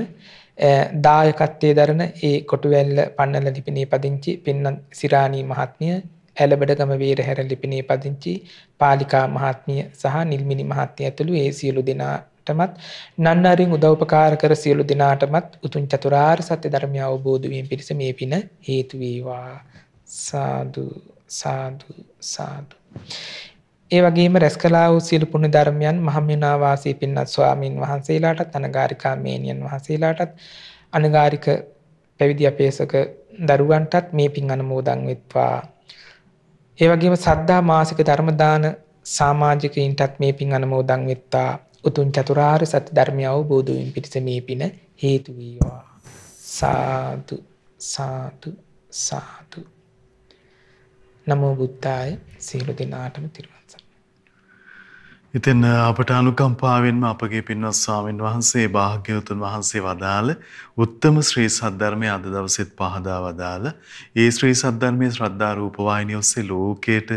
දායකත්වයේ දරන ඒ කොටුවැල්ල පන්නල ලිපිණේ පදිංචි පින්වත් සිරාණී මහත්මිය, එළබඩගම වේරහැර ලිපිණේ පදිංචි පාලිකා මහත්මිය සහ නිල්මිනි මහත්මිය ඇතුළු ඒ සියලු දෙනාටමත්, නන්නරින් උදව්පකාර කර සියලු දෙනාටමත් උතුම් චතුරාර්ය සත්‍ය ධර්මය අවබෝධ වීම පිණිස මේ පින හේතු වේවා. සාදු සාදු සාදු. ඒ වගේම රැස් කළා වූ සියලු පුණ්‍ය ධර්මයන් මහමෙවුනා වාසී පින්වත් ස්වාමීන් වහන්සේලාටත්, අනගාരികා මේනියන් වහන්සේලාටත්, අනගාരിക පැවිදි අපේසක දරුවන්ටත් මේ පින් අනුමෝදන් වෙත්වා. ඒ වගේම සද්ධා මාසික ධර්ම දාන සමාජිකයින්ටත් මේ පින් අනුමෝදන් වෙත්වා. උතුම් චතුරාර්ය සත්‍ය ධර්මය අවබෝධ වීම පිණිස මේ පින හේතු වේවා. සාදු සාදු සාදු. නමෝ බුද්ධාය. සියලු දෙනාටම තිරුවන් සරණයි. ඉතින් අපට අනුකම්පාවෙන්ම අපගේ පින්වත් ස්වාමීන් වහන්සේ භාග්‍යවතුන් වහන්සේ වදාළ උත්තම ශ්‍රී සද්ධර්මය අද දවසෙත් පහදා වදාළ ඒ ශ්‍රී සද්ධර්මයේ ශ්‍රද්ධා රූප වාහිනිය ඔස්සේ ලෝකයට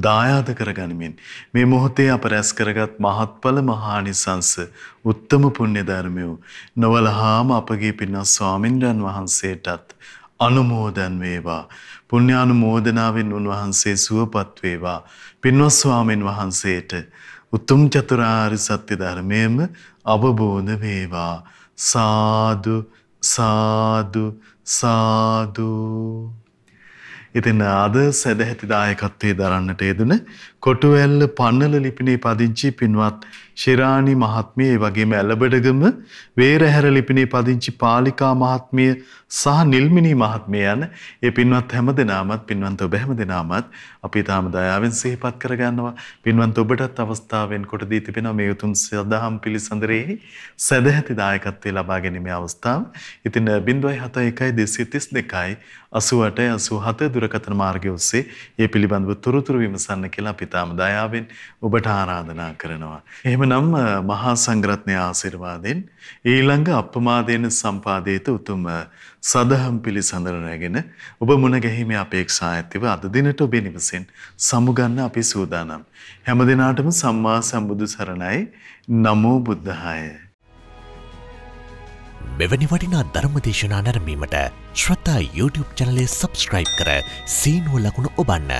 දායාද කරගනිමින් මේ මොහොතේ අප රැස් කරගත් මහත්ඵල මහානිසංස උත්තම පුණ්‍ය ධර්මය නොවලහාම අපගේ පින්වත් ස්වාමින්වයන් වහන්සේටත් අනුමෝදන් වේවා. පුණ්‍යානුමෝදනාවෙන් උන්වහන්සේ සුවපත් වේවා. පින්වත් ස්වාමීන් වහන්සේට උතුම් චතුරාර්ය සත්‍ය ධර්මයේම අවබෝධ වේවා. සාදු සාදු සාදු. ඉතින් අද සදැහැති දායකත්වයේ දරන්නට යෙදුන කොටුවැල්ල පන්නල ලිපිනේ පදිංචි පින්වත් ශිරාණි මහත්මිය, ඒ වගේම ඇලබඩගම වේරහැර ලිපිනේ පදිංචි පාලිකා මහත්මිය සහ නිල්මිනී මහත්මිය යන ඒ පින්වත් හැමදෙනාමත් පින්වන්ත ඔබ හැමදෙනාමත් අපි තාම දයාවෙන් සිහිපත් කරගන්නවා. පින්වන්ත ඔබටත් අවස්ථාවෙන් කොට දී තිබෙනවා මේ උතුම් සදහම් පිළිසඳරෙහි සදැහැති දායකත්වයේ ලබා ගැනීමේ අවස්ථාව. ඉතින් 071 232 88 දුරකථන මාර්ගය ඔස්සේ මේ පිළිබඳව තොරතුරු විමසන්න කියලා අපි තාම දයාවෙන් ඔබට ආරාධනා කරනවා. එහෙමනම් මහා සංඝරත්නයේ ආශිර්වාදයෙන් ඊළඟ අප්‍රමාදේන සම්පාදිත උතුම් සදහම් පිළිසඳර රැගෙන ඔබ මුණ ගැහිමේ අපේක්ෂා ඇතිව අද දිනට ඔබේ නිවසෙන් සමුගන්න අපි සූදානම්. හැම දිනාටම සම්මා සම්බුදු සරණයි. නමෝ බුද්ධාය. මෙවැනි වටිනා ධර්මදේශනා නැරඹීමට ශ්‍රද්ධා YouTube චැනලය සබ්ස්ක්‍රයිබ් කර සීනුව ලකුණ ඔබන්න.